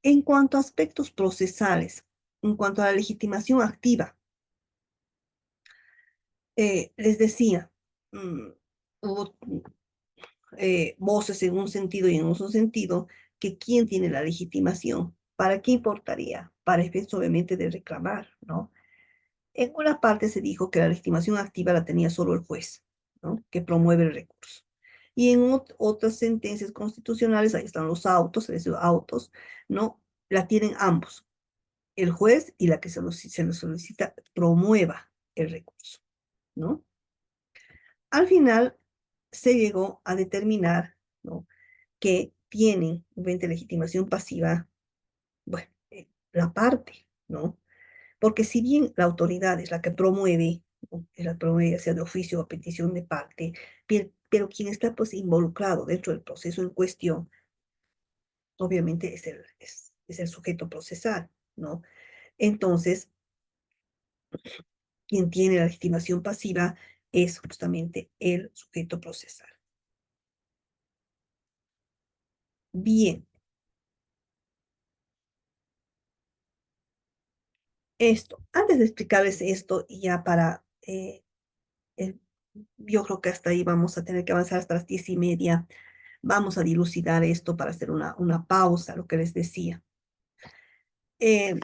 S1: En cuanto a aspectos procesales, en cuanto a la legitimación activa, les decía, hubo voces en un sentido y en otro sentido, que quién tiene la legitimación, ¿para qué importaría? Para efectos obviamente de reclamar, ¿no? En una parte se dijo que la legitimación activa la tenía solo el juez, ¿no? Que promueve el recurso. Y en otras sentencias constitucionales, ahí están los autos, autos, ¿no? La tienen ambos, el juez y la que se le solicita promueva el recurso, ¿no? Al final se llegó a determinar, ¿no? Que tienen, obviamente, legitimación pasiva, bueno, la parte, ¿no? Porque si bien la autoridad es la que promueve, ¿no? Es la que promueve, ya sea de oficio o a petición de parte, pero quien está pues involucrado dentro del proceso en cuestión, obviamente es el sujeto procesal, ¿no? Entonces, quien tiene la legitimación pasiva es justamente el sujeto procesal. Bien, esto, antes de explicarles esto, y ya para, yo creo que hasta ahí vamos a tener que avanzar hasta las 10:30. Vamos a dilucidar esto para hacer una pausa, lo que les decía. Eh,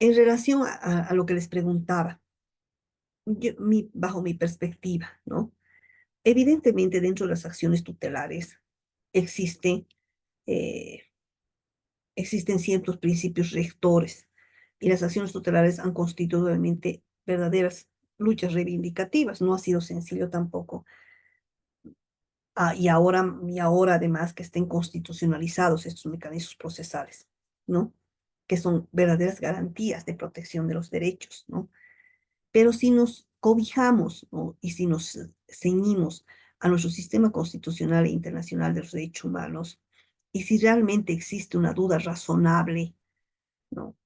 S1: en relación a lo que les preguntaba, bajo mi perspectiva, ¿no? Evidentemente, dentro de las acciones tutelares existe, eh, existen ciertos principios rectores y las acciones tutelares han constituido obviamente verdaderas luchas reivindicativas. No ha sido sencillo tampoco. Y ahora además que estén constitucionalizados estos mecanismos procesales, ¿no? Que son verdaderas garantías de protección de los derechos, ¿no? Pero si nos cobijamos, ¿no? Y si nos ceñimos a nuestro sistema constitucional e internacional de los derechos humanos, y si realmente existe una duda razonable, ¿no?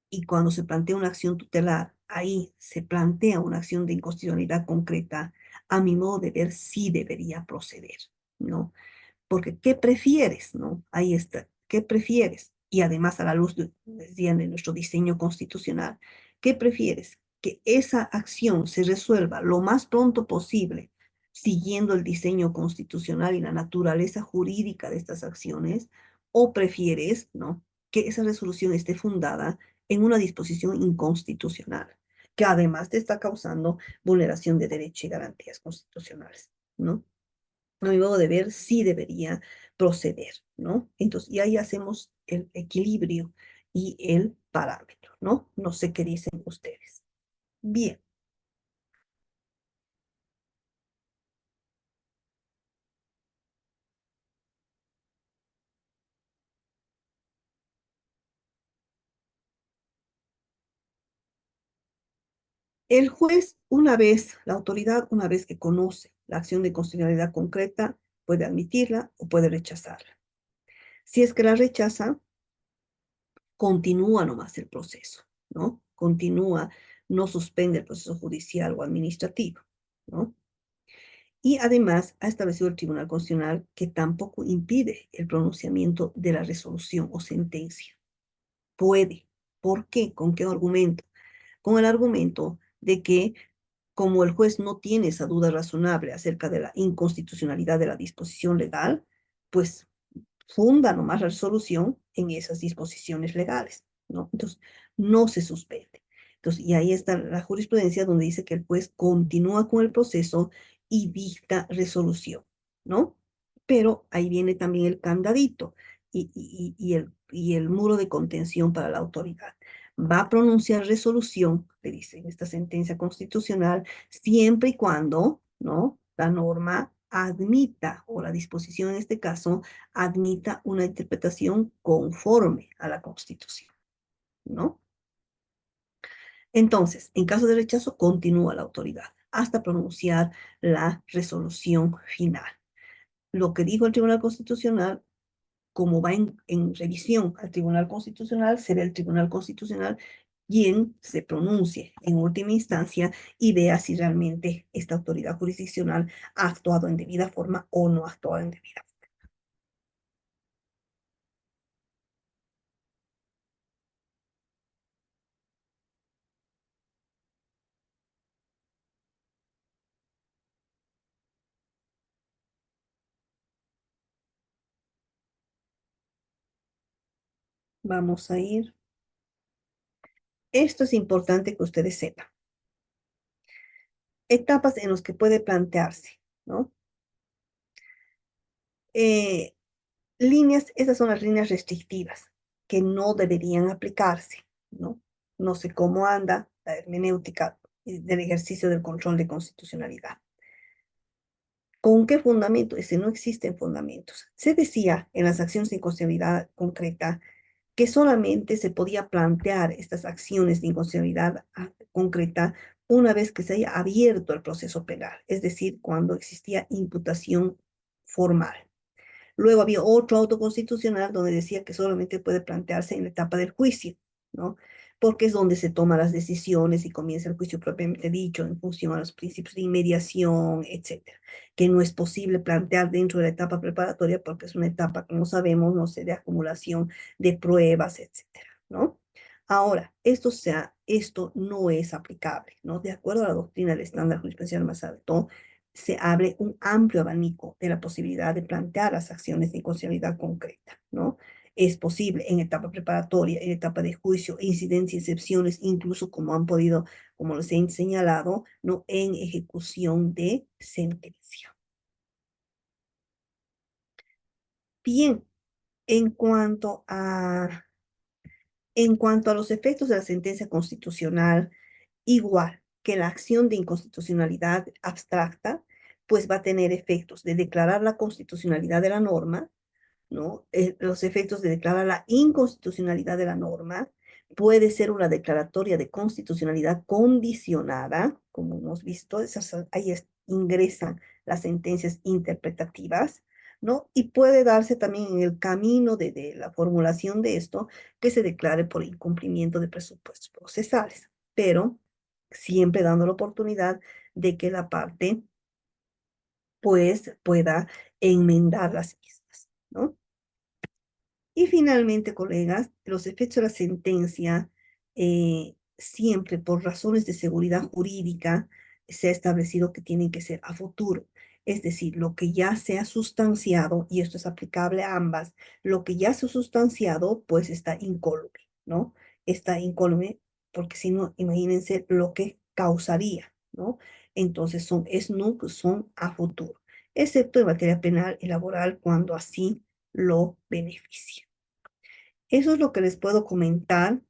S1: Y cuando se plantea una acción tutelar, ahí se plantea una acción de inconstitucionalidad concreta, a mi modo de ver, sí debería proceder, ¿no? Porque ¿qué prefieres, no? Ahí está, ¿qué prefieres? Y además a la luz decían, de nuestro diseño constitucional, ¿qué prefieres? Que esa acción se resuelva lo más pronto posible, siguiendo el diseño constitucional y la naturaleza jurídica de estas acciones, o prefieres, ¿no? Que esa resolución esté fundada en una disposición inconstitucional, que además te está causando vulneración de derechos y garantías constitucionales, ¿no? A mi modo de ver, sí debería proceder, ¿no? Entonces, y ahí hacemos el equilibrio y el parámetro, ¿no? No sé qué dicen ustedes. Bien, el juez, una vez, la autoridad, una vez que conoce la acción de constitucionalidad concreta, puede admitirla o puede rechazarla. Si es que la rechaza, continúa nomás el proceso, ¿no? Continúa, no suspende el proceso judicial o administrativo, ¿no? Y además ha establecido el Tribunal Constitucional que tampoco impide el pronunciamiento de la resolución o sentencia. Puede. ¿Por qué? ¿Con qué argumento? Con el argumento de que como el juez no tiene esa duda razonable acerca de la inconstitucionalidad de la disposición legal, pues funda nomás la resolución en esas disposiciones legales, ¿no? Entonces, no se suspende. Entonces, y ahí está la jurisprudencia donde dice que el juez continúa con el proceso y dicta resolución, ¿no? Pero ahí viene también el candadito y el muro de contención para la autoridad. Va a pronunciar resolución, le dice en esta sentencia constitucional, siempre y cuando, ¿no? La norma admita, o la disposición en este caso, admita una interpretación conforme a la Constitución, ¿no? Entonces, en caso de rechazo, continúa la autoridad hasta pronunciar la resolución final. Lo que dijo el Tribunal Constitucional, como va en revisión al Tribunal Constitucional, será el Tribunal Constitucional quien se pronuncie en última instancia y vea si realmente esta autoridad jurisdiccional ha actuado en debida forma o no ha actuado en debida forma. Vamos a ir. Esto es importante que ustedes sepan. Etapas en las que puede plantearse, ¿no? Eh, esas son las líneas restrictivas que no deberían aplicarse, ¿no? No sé cómo anda la hermenéutica del ejercicio del control de constitucionalidad. ¿Con qué fundamento? Ese no existen fundamentos. Se decía en las acciones de inconstitucionalidad concreta que solamente se podía plantear estas acciones de inconstitucionalidad concreta una vez que se haya abierto el proceso penal, es decir, cuando existía imputación formal. Luego había otro auto constitucional donde decía que solamente puede plantearse en la etapa del juicio, ¿no? Porque es donde se toman las decisiones y comienza el juicio propiamente dicho en función a los principios de inmediación, etcétera. Que no es posible plantear dentro de la etapa preparatoria porque es una etapa, como sabemos, no sé, de acumulación de pruebas, etcétera, ¿no? Ahora, esto no es aplicable, ¿no? De acuerdo a la doctrina del estándar jurisprudencial más alto, se abre un amplio abanico de la posibilidad de plantear las acciones de inconstitucionalidad concreta, ¿no? Es posible en etapa preparatoria, en etapa de juicio, incidencias, excepciones, incluso como han podido, como les he señalado, ¿no? En ejecución de sentencia. Bien, en cuanto a, en cuanto a los efectos de la sentencia constitucional, igual que la acción de inconstitucionalidad abstracta, pues va a tener efectos de declarar la constitucionalidad de la norma, ¿no? Los efectos de declarar la inconstitucionalidad de la norma puede ser una declaratoria de constitucionalidad condicionada, como hemos visto, ahí ingresan las sentencias interpretativas, ¿no? Y puede darse también en el camino de la formulación de esto que se declare por incumplimiento de presupuestos procesales, pero siempre dando la oportunidad de que la parte pues pueda enmendar las mismas, ¿no? Y finalmente, colegas, los efectos de la sentencia, siempre por razones de seguridad jurídica, se ha establecido que tienen que ser a futuro. Es decir, lo que ya se ha sustanciado, y esto es aplicable a ambas, lo que ya se ha sustanciado, pues está incólume, ¿no? Está incólume porque si no, imagínense lo que causaría, ¿no? Entonces son es nunc, son a futuro, excepto en materia penal y laboral cuando así lo beneficia. Eso es lo que les puedo comentar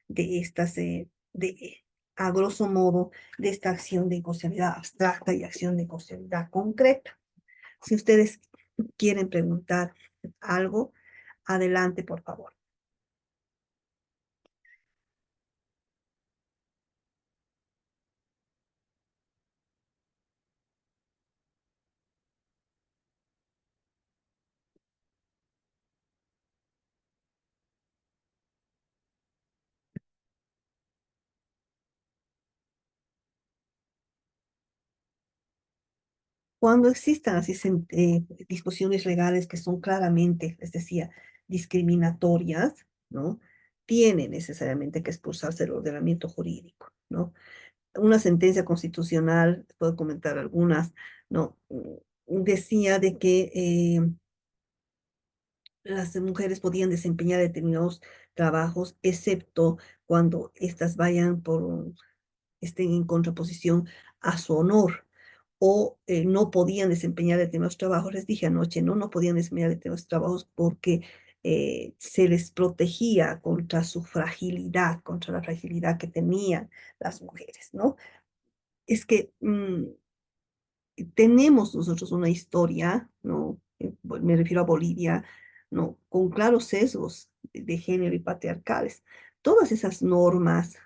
S1: de a grosso modo, de esta acción de inconstitucionalidad abstracta y acción de inconstitucionalidad concreta. Si ustedes quieren preguntar algo, adelante, por favor. Cuando existan así disposiciones legales que son claramente, les decía, discriminatorias, ¿no? Tiene necesariamente que expulsarse el ordenamiento jurídico, ¿no? Una sentencia constitucional, puedo comentar algunas, ¿no? Decía de que las mujeres podían desempeñar determinados trabajos, excepto cuando éstas vayan estén en contraposición a su honor, o no podían desempeñar determinados trabajos. Les dije anoche, no podían desempeñar determinados trabajos porque se les protegía contra su fragilidad, contra la fragilidad que tenían las mujeres, ¿no? Es que tenemos nosotros una historia, ¿no? Me refiero a Bolivia, ¿no? Con claros sesgos de género y patriarcales. Todas esas normas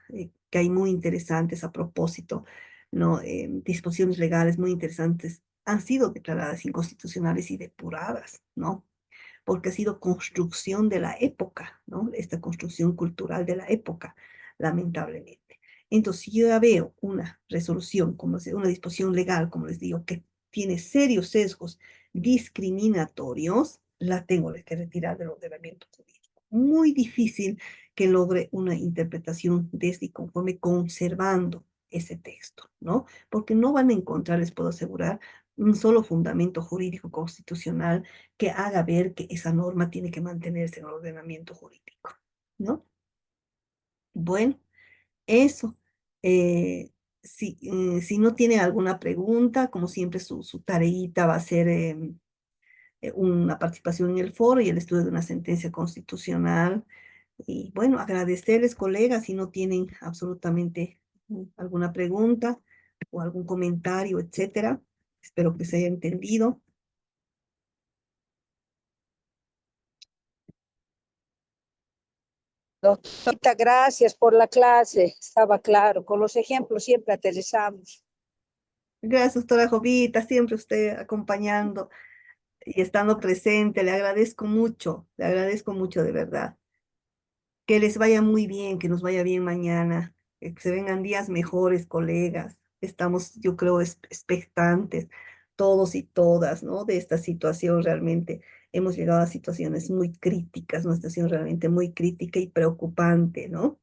S1: que hay muy interesantes a propósito, ¿no? Disposiciones legales muy interesantes han sido declaradas inconstitucionales y depuradas, ¿no? Porque ha sido construcción de la época, ¿no? Esta construcción cultural de la época, lamentablemente. Entonces, si yo ya veo una resolución, una disposición legal, como les digo, que tiene serios sesgos discriminatorios, la tengo que retirar del ordenamiento jurídico. Muy difícil que logre una interpretación desde y conforme conservando ese texto, ¿no? Porque no van a encontrar, les puedo asegurar, un solo fundamento jurídico constitucional que haga ver que esa norma tiene que mantenerse en el ordenamiento jurídico, ¿no? Bueno, eso. Eh, si no tiene alguna pregunta, como siempre, su tareita va a ser una participación en el foro y el estudio de una sentencia constitucional. Y bueno, agradecerles, colegas, si no tienen absolutamente alguna pregunta o algún comentario, etcétera. Espero que se haya entendido.
S2: Doctorita, gracias por la clase. Estaba claro, con los ejemplos siempre aterrizamos.
S1: Gracias, doctora Jovita, siempre usted acompañando y estando presente. Le agradezco mucho de verdad. Que les vaya muy bien, que nos vaya bien mañana, que se vengan días mejores, colegas. Estamos, yo creo, expectantes, todos y todas, ¿no? De esta situación realmente. Hemos llegado a situaciones muy críticas, una situación realmente muy crítica y preocupante, ¿no?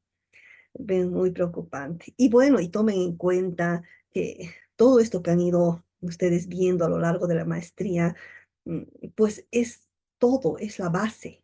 S1: Ven muy preocupante. Y bueno, y tomen en cuenta que todo esto que han ido ustedes viendo a lo largo de la maestría, mm, pues es todo, es la base,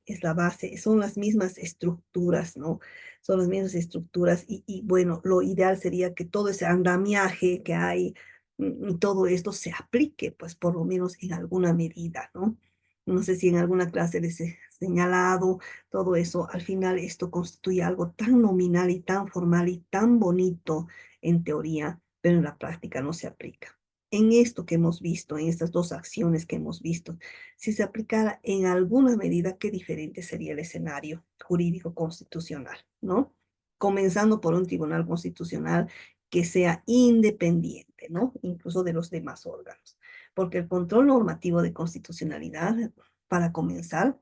S1: son las mismas estructuras, ¿no? Son las mismas estructuras y bueno, lo ideal sería que todo ese andamiaje que hay, y todo esto se aplique, pues por lo menos en alguna medida, ¿no? No sé si en alguna clase les he señalado todo eso. Al final esto constituye algo tan nominal y tan formal y tan bonito en teoría, pero en la práctica no se aplica. En esto que hemos visto, en estas dos acciones que hemos visto, si se aplicara en alguna medida, qué diferente sería el escenario jurídico constitucional, ¿no? Comenzando por un tribunal constitucional que sea independiente, ¿no? Incluso de los demás órganos. porque el control normativo de constitucionalidad, para comenzar,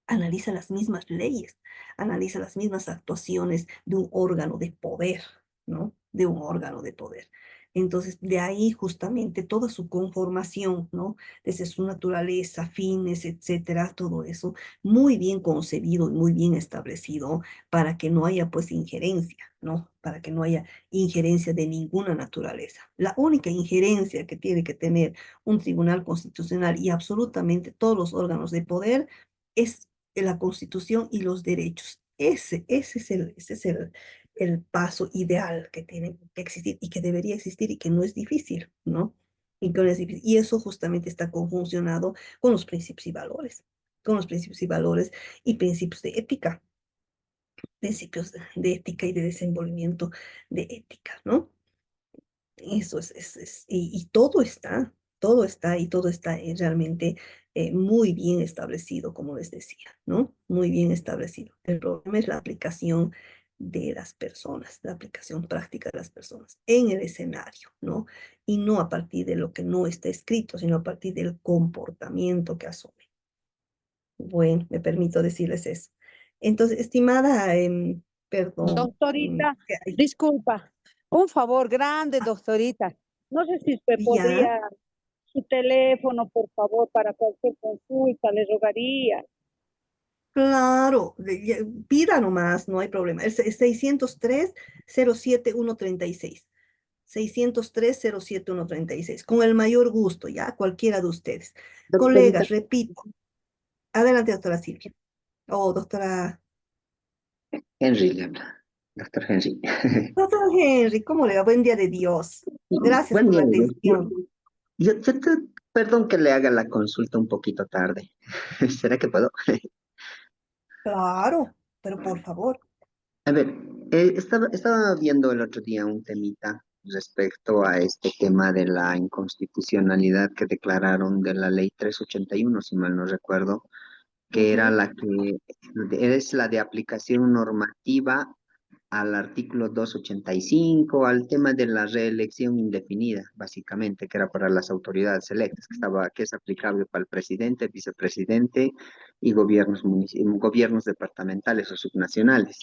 S1: analiza las mismas leyes, analiza las mismas actuaciones de un órgano de poder, ¿no? De un órgano de poder. Entonces, de ahí justamente toda su conformación, ¿no? Desde su naturaleza, fines, etcétera, todo eso, muy bien concebido y muy bien establecido para que no haya, pues, injerencia, ¿no? Para que no haya injerencia de ninguna naturaleza. La única injerencia que tiene que tener un tribunal constitucional y absolutamente todos los órganos de poder es la Constitución y los derechos. Ese es el paso ideal que tiene que existir y que debería existir y que no es difícil, ¿no? Y, que no es difícil. Y eso justamente está conjuncionado con los principios y valores, con los principios y valores y principios de ética, principios de ética y de desenvolvimiento de ética, ¿no? Eso y todo está realmente muy bien establecido, como les decía, ¿no? Muy bien establecido. El problema es la aplicación de las personas, la aplicación práctica de las personas en el escenario, ¿no? Y no a partir de lo que no está escrito, sino a partir del comportamiento que asume. Bueno, me permito decirles eso. Entonces, estimada, perdón,
S2: Doctorita,
S1: que
S2: disculpa, un favor grande, doctorita. No sé si usted
S1: ya.
S2: podría su teléfono, por favor, para cualquier consulta, le rogaría.
S1: Claro, pida nomás, no hay problema. Es 603-07136. 603-07136. Con el mayor gusto, ya, cualquiera de ustedes.
S3: Doctorita
S1: Colegas, repito. Adelante, doctora Silvia. Oh, doctora.
S3: Henry le habla, doctor Henry.
S1: Doctor Henry, ¿cómo le va? Buen día de Dios. Gracias
S3: Buen
S1: por la
S3: día.
S1: atención.
S3: Perdón que le haga la consulta un poquito tarde. ¿Será que puedo?
S1: Claro, pero por favor.
S3: A ver, estaba viendo el otro día un temita respecto a este tema de la inconstitucionalidad que declararon de la ley 381, si mal no recuerdo, que era
S1: Ujú.
S3: la que es la de aplicación normativa al artículo 285, al tema de la reelección indefinida, básicamente, que era para las autoridades electas, que es aplicable para el presidente, vicepresidente y gobiernos departamentales o subnacionales.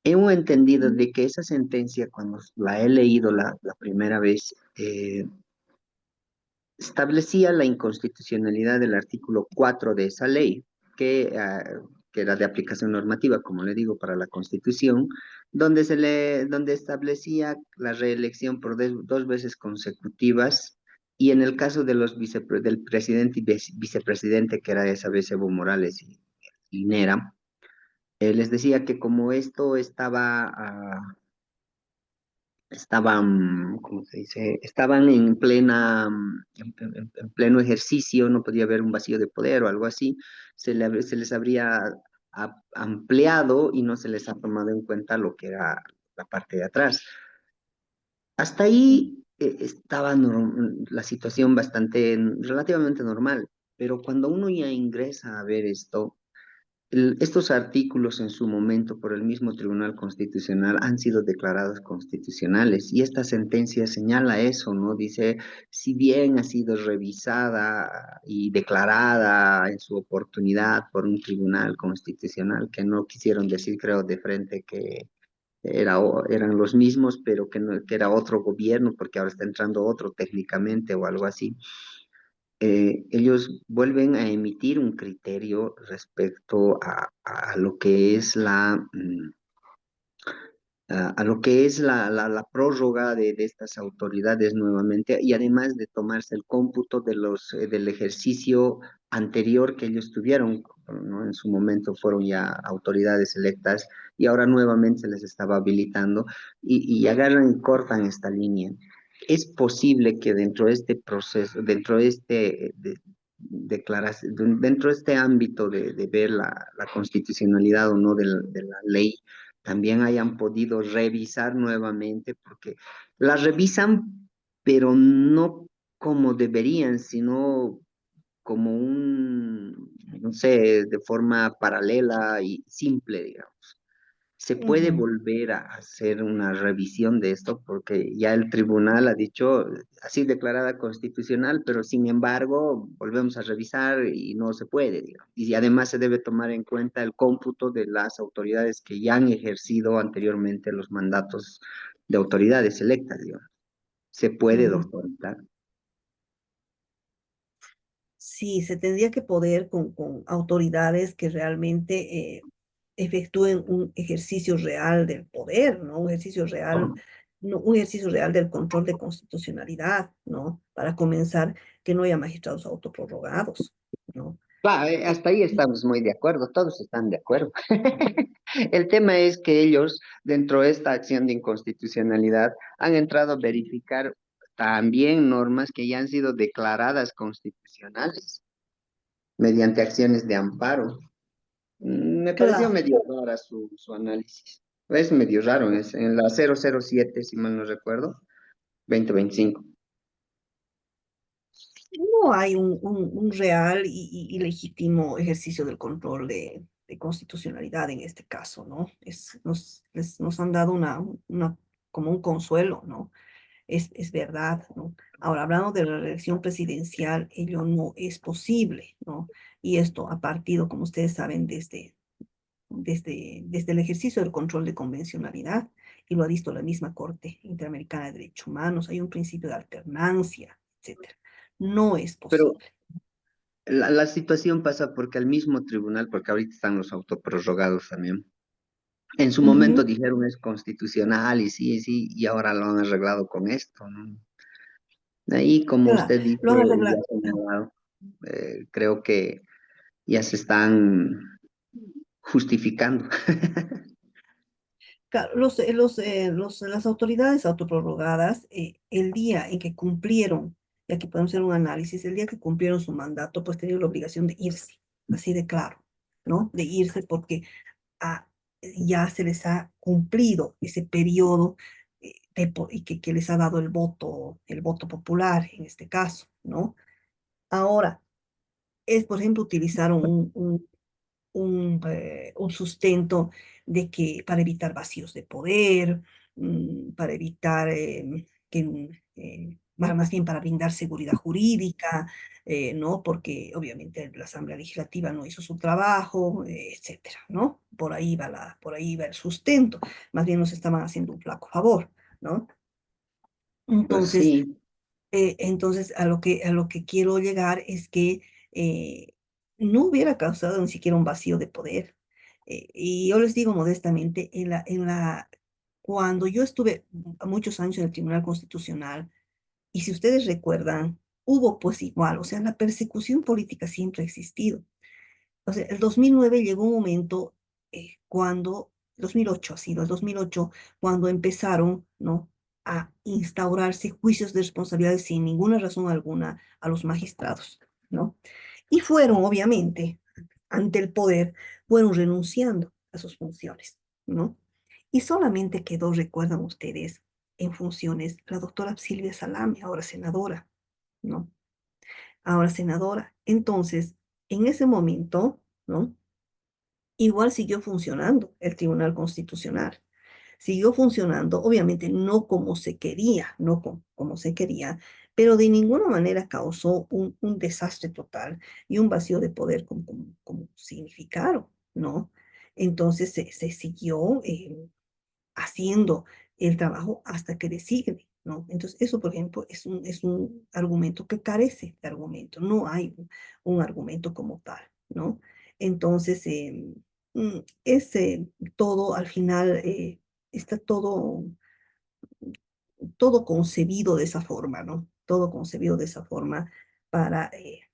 S3: He entendido de que esa sentencia, cuando la he leído la primera vez, establecía la inconstitucionalidad del artículo 4 de esa ley, que era de aplicación normativa, como le digo, para la Constitución, donde establecía la reelección por dos veces consecutivas, y en el caso de del presidente y vicepresidente, que era esa vez Evo Morales y Nera, les decía que como esto estaban, ¿cómo se dice? Estaban en en pleno ejercicio, no podía haber un vacío de poder o algo así, se les habría ampliado y no se les ha tomado en cuenta lo que era la parte de atrás. Hasta ahí estaba la situación relativamente normal, pero cuando uno ya ingresa a ver esto, estos artículos en su momento por el mismo Tribunal Constitucional han sido declarados constitucionales y esta sentencia señala eso, ¿no? Dice, si bien ha sido revisada y declarada en su oportunidad por un Tribunal Constitucional, que no quisieron decir, creo, de frente que eran los mismos, pero que era otro gobierno, porque ahora está entrando otro técnicamente o algo así, ellos vuelven a emitir un criterio respecto a lo que es a lo que es la prórroga de estas autoridades nuevamente y además de tomarse el cómputo del ejercicio anterior que ellos tuvieron, ¿no? En su momento fueron ya autoridades electas y ahora nuevamente se les estaba habilitando y agarran y cortan esta línea. Es posible que dentro de este proceso, dentro de este ámbito de ver la constitucionalidad o no de la ley, también hayan podido revisar nuevamente, porque la revisan, pero no como deberían, sino como no sé, de forma paralela y simple, digamos. ¿Se puede
S1: Ujú,
S3: volver a hacer una revisión de esto? Porque ya el tribunal ha dicho, así declarada constitucional, pero sin embargo, volvemos a revisar y no se puede, digamos. Y además se debe tomar en cuenta el cómputo de las autoridades que ya han ejercido anteriormente los mandatos de autoridades electas, digamos. ¿Se puede,
S1: ujú.
S3: doctor? Claro.
S1: Sí, se tendría que poder con autoridades que realmente efectúen un ejercicio real del poder, ¿no? Un ejercicio real, no, un ejercicio real del control de constitucionalidad, ¿no? Para comenzar, que no haya magistrados autoprorrogados, ¿no?
S3: Claro,
S1: Y,
S3: hasta ahí
S1: y
S3: estamos muy de acuerdo, todos están de acuerdo. El tema es que ellos, dentro de esta acción de inconstitucionalidad, han entrado a verificar también normas que ya han sido declaradas constitucionales mediante acciones de amparo. Me pareció
S1: claro,
S3: medio rara su análisis. Es medio raro, es en la 007, si mal no recuerdo, 2025.
S1: no hay un real y legítimo ejercicio del control de constitucionalidad en este caso, ¿no? Nos han dado como un consuelo, ¿no? Es verdad, ¿no? Ahora, hablando de la reelección presidencial, ello no es posible, ¿no? Y esto ha partido, como ustedes saben, desde el ejercicio del control de convencionalidad, y lo ha visto la misma Corte Interamericana de Derechos Humanos, hay un principio de alternancia, etcétera. No es
S3: Pero
S1: posible.
S3: la situación pasa porque al mismo tribunal, porque ahorita están los autoprorrogados también. En su momento
S1: Ujú,
S3: dijeron es constitucional y sí, sí, y ahora lo han arreglado con esto, ¿no? Ahí, como
S1: claro,
S3: usted dice,
S1: lo han
S3: ya
S1: arreglado.
S3: se ha señalado, creo que ya se están justificando.
S1: Claro, las autoridades autoprorrogadas, el día en que cumplieron, y aquí podemos hacer un análisis, el día que cumplieron su mandato, pues tenían la obligación de irse, así de claro, ¿no? De irse porque ah, ya se les ha cumplido ese periodo y que les ha dado el voto popular en este caso, ¿no? Ahora, por ejemplo, utilizaron un sustento de que para evitar vacíos de poder, para evitar más bien para brindar seguridad jurídica, ¿no? Porque obviamente la Asamblea Legislativa no hizo su trabajo, etcétera, ¿no? Por ahí va el sustento. Más bien nos estaban haciendo un flaco favor, ¿no?
S3: Pues
S1: Entonces,
S3: sí,
S1: entonces, a lo que quiero llegar es que eh, no hubiera causado ni siquiera un vacío de poder. Y yo les digo modestamente, cuando yo estuve muchos años en el Tribunal Constitucional, y si ustedes recuerdan, hubo pues igual, o sea, la persecución política siempre ha existido. O sea, el 2009 llegó un momento cuando, 2008 ha sido, el 2008, cuando empezaron, ¿no? A instaurarse juicios de responsabilidad sin ninguna razón alguna a los magistrados, ¿no? Y fueron, obviamente, ante el poder, fueron renunciando a sus funciones, ¿no? Y solamente quedó, recuerdan ustedes, en funciones la doctora Silvia Salame, ahora senadora, ¿no? Ahora senadora. Entonces, en ese momento, ¿no? Igual siguió funcionando el Tribunal Constitucional. Siguió funcionando, obviamente no como se quería, no como se quería, pero de ninguna manera causó un desastre total y un vacío de poder como significaron, ¿no? Entonces se siguió haciendo el trabajo hasta que designe, ¿no? Entonces, eso, por ejemplo, es un argumento que carece de argumento, no hay un argumento como tal, ¿no? Entonces, es todo, al final, está todo concebido de esa forma, ¿no? Todo concebido de esa forma para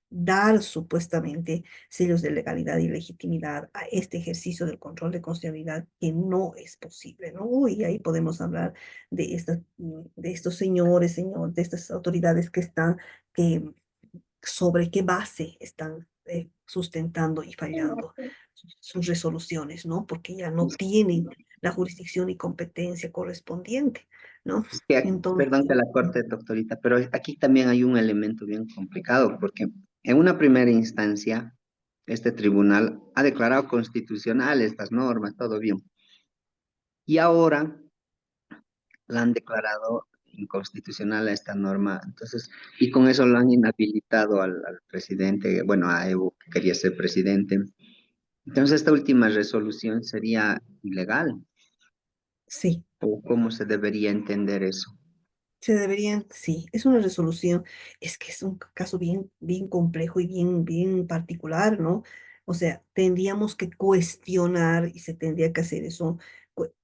S1: dar supuestamente sellos de legalidad y legitimidad a este ejercicio del control de constitucionalidad que no es posible, ¿no? Y ahí podemos hablar de estos de estas autoridades que están, que, sobre qué base están sustentando y fallando sus resoluciones, ¿no? Porque ya no tienen la jurisdicción y competencia correspondiente, ¿no?
S3: es que,
S1: Entonces,
S3: perdón que la corte, doctorita, pero aquí también hay un elemento bien complicado, porque en una primera instancia, este tribunal ha declarado constitucional estas normas, todo bien. Y ahora la han declarado inconstitucional a esta norma. Entonces, y con eso lo han inhabilitado al presidente, bueno, a Evo, que quería ser presidente. Entonces, esta última resolución sería ilegal,
S1: Sí.
S3: ¿o cómo se debería entender eso?
S1: Se deberían, sí, es una resolución, es que es un caso bien, bien complejo y bien, bien particular, ¿no? O sea, tendríamos que cuestionar y se tendría que hacer eso.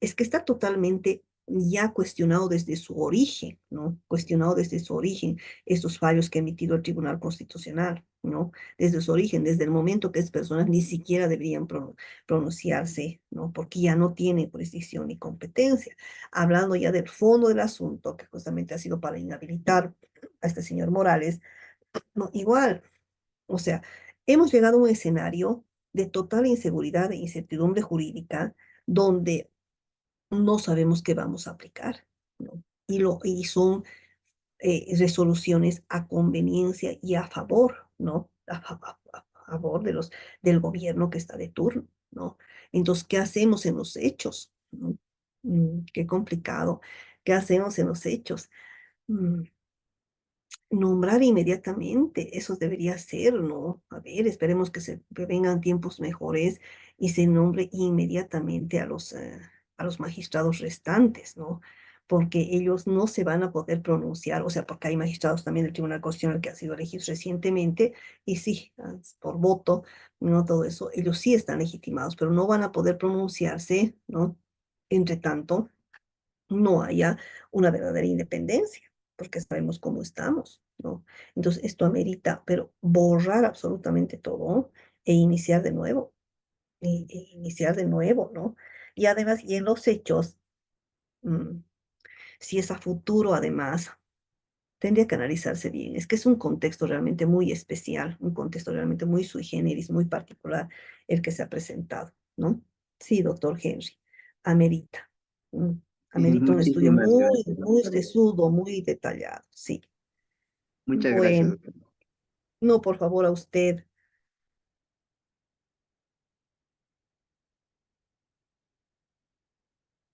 S1: Es que está totalmente ya cuestionado desde su origen, ¿no? Cuestionado desde su origen estos fallos que ha emitido el Tribunal Constitucional, ¿no? Desde su origen, desde el momento que esas personas ni siquiera deberían pronunciarse, ¿no? Porque ya no tienen jurisdicción ni competencia hablando ya del fondo del asunto, que justamente ha sido para inhabilitar a este señor Morales, no, igual, o sea, hemos llegado a un escenario de total inseguridad e incertidumbre jurídica donde no sabemos qué vamos a aplicar, ¿no? Y son resoluciones a conveniencia y a favor, ¿no? A favor del gobierno que está de turno, ¿no? Entonces, ¿qué hacemos en los hechos? ¿No? Qué complicado. ¿Qué hacemos en los hechos? Mm, Nombrar inmediatamente, eso debería ser, ¿no? A ver, esperemos que vengan tiempos mejores y se nombre inmediatamente a los magistrados restantes, ¿no? Porque ellos no se van a poder pronunciar, o sea, porque hay magistrados también del Tribunal Constitucional que han sido elegidos recientemente, y sí, por voto, no todo eso, ellos sí están legitimados, pero no van a poder pronunciarse, ¿no? Entre tanto no haya una verdadera independencia, porque sabemos cómo estamos, ¿no? Entonces, esto amerita, pero borrar absolutamente todo e iniciar de nuevo, iniciar de nuevo, ¿no? Y además, y en los hechos, mm, si es a futuro, además, tendría que analizarse bien. Es que es un contexto realmente muy especial, un contexto realmente muy sui generis, muy particular, el que se ha presentado, ¿no? Sí, doctor Henry, amerita. mm,
S3: Sí,
S1: Amerita un estudio
S3: muchísimas
S1: muy,
S3: gracias,
S1: muy
S3: doctora.
S1: sesudo, muy detallado, sí.
S3: Muchas gracias,
S1: Bueno,
S3: doctora.
S1: no, por favor, a usted.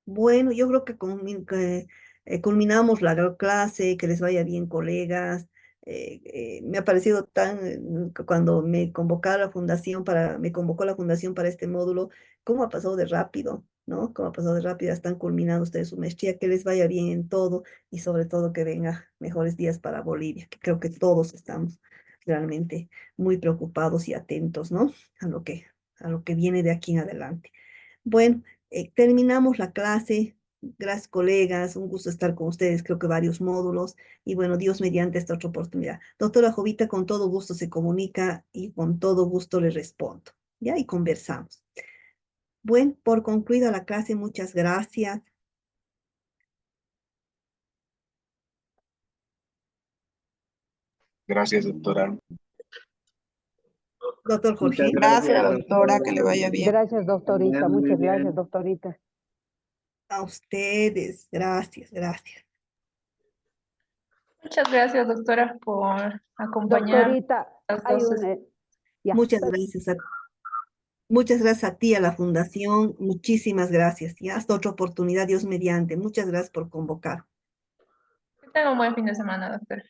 S1: Bueno, yo creo que, culminamos la clase, que les vaya bien, colegas. Me ha parecido cuando me convocó la fundación para este módulo, cómo ha pasado de rápido, ¿no? Cómo ha pasado de rápido, están culminando ustedes su maestría, que les vaya bien en todo y sobre todo que venga mejores días para Bolivia, que creo que todos estamos realmente muy preocupados y atentos, ¿no? A lo que viene de aquí en adelante. Bueno, terminamos la clase. Gracias, colegas. Un gusto estar con ustedes. Creo que varios módulos. Y bueno, Dios mediante esta otra oportunidad. Doctora Jovita, con todo gusto se comunica y con todo gusto le respondo. ¿Ya? Y conversamos. Bueno, por concluida la clase, muchas gracias.
S4: Gracias, doctora.
S1: Doctor
S3: Muchas
S1: Jorge,
S3: gracias,
S5: Gracias, doctora, que
S3: doctora.
S5: le vaya bien.
S2: Gracias,
S3: Nos
S2: doctorita.
S3: vemos, muy
S2: Muchas gracias,
S3: bien.
S2: doctorita.
S1: a ustedes. Gracias, gracias.
S6: Muchas gracias, doctora, por acompañarnos
S2: Doctorita,
S6: las
S2: hay
S6: dos.
S2: un... ya.
S1: Muchas gracias muchas gracias a ti, a la Fundación. Muchísimas gracias. Y hasta otra oportunidad, Dios mediante. Muchas gracias por convocar.
S6: Que tenga un buen fin de semana, doctora.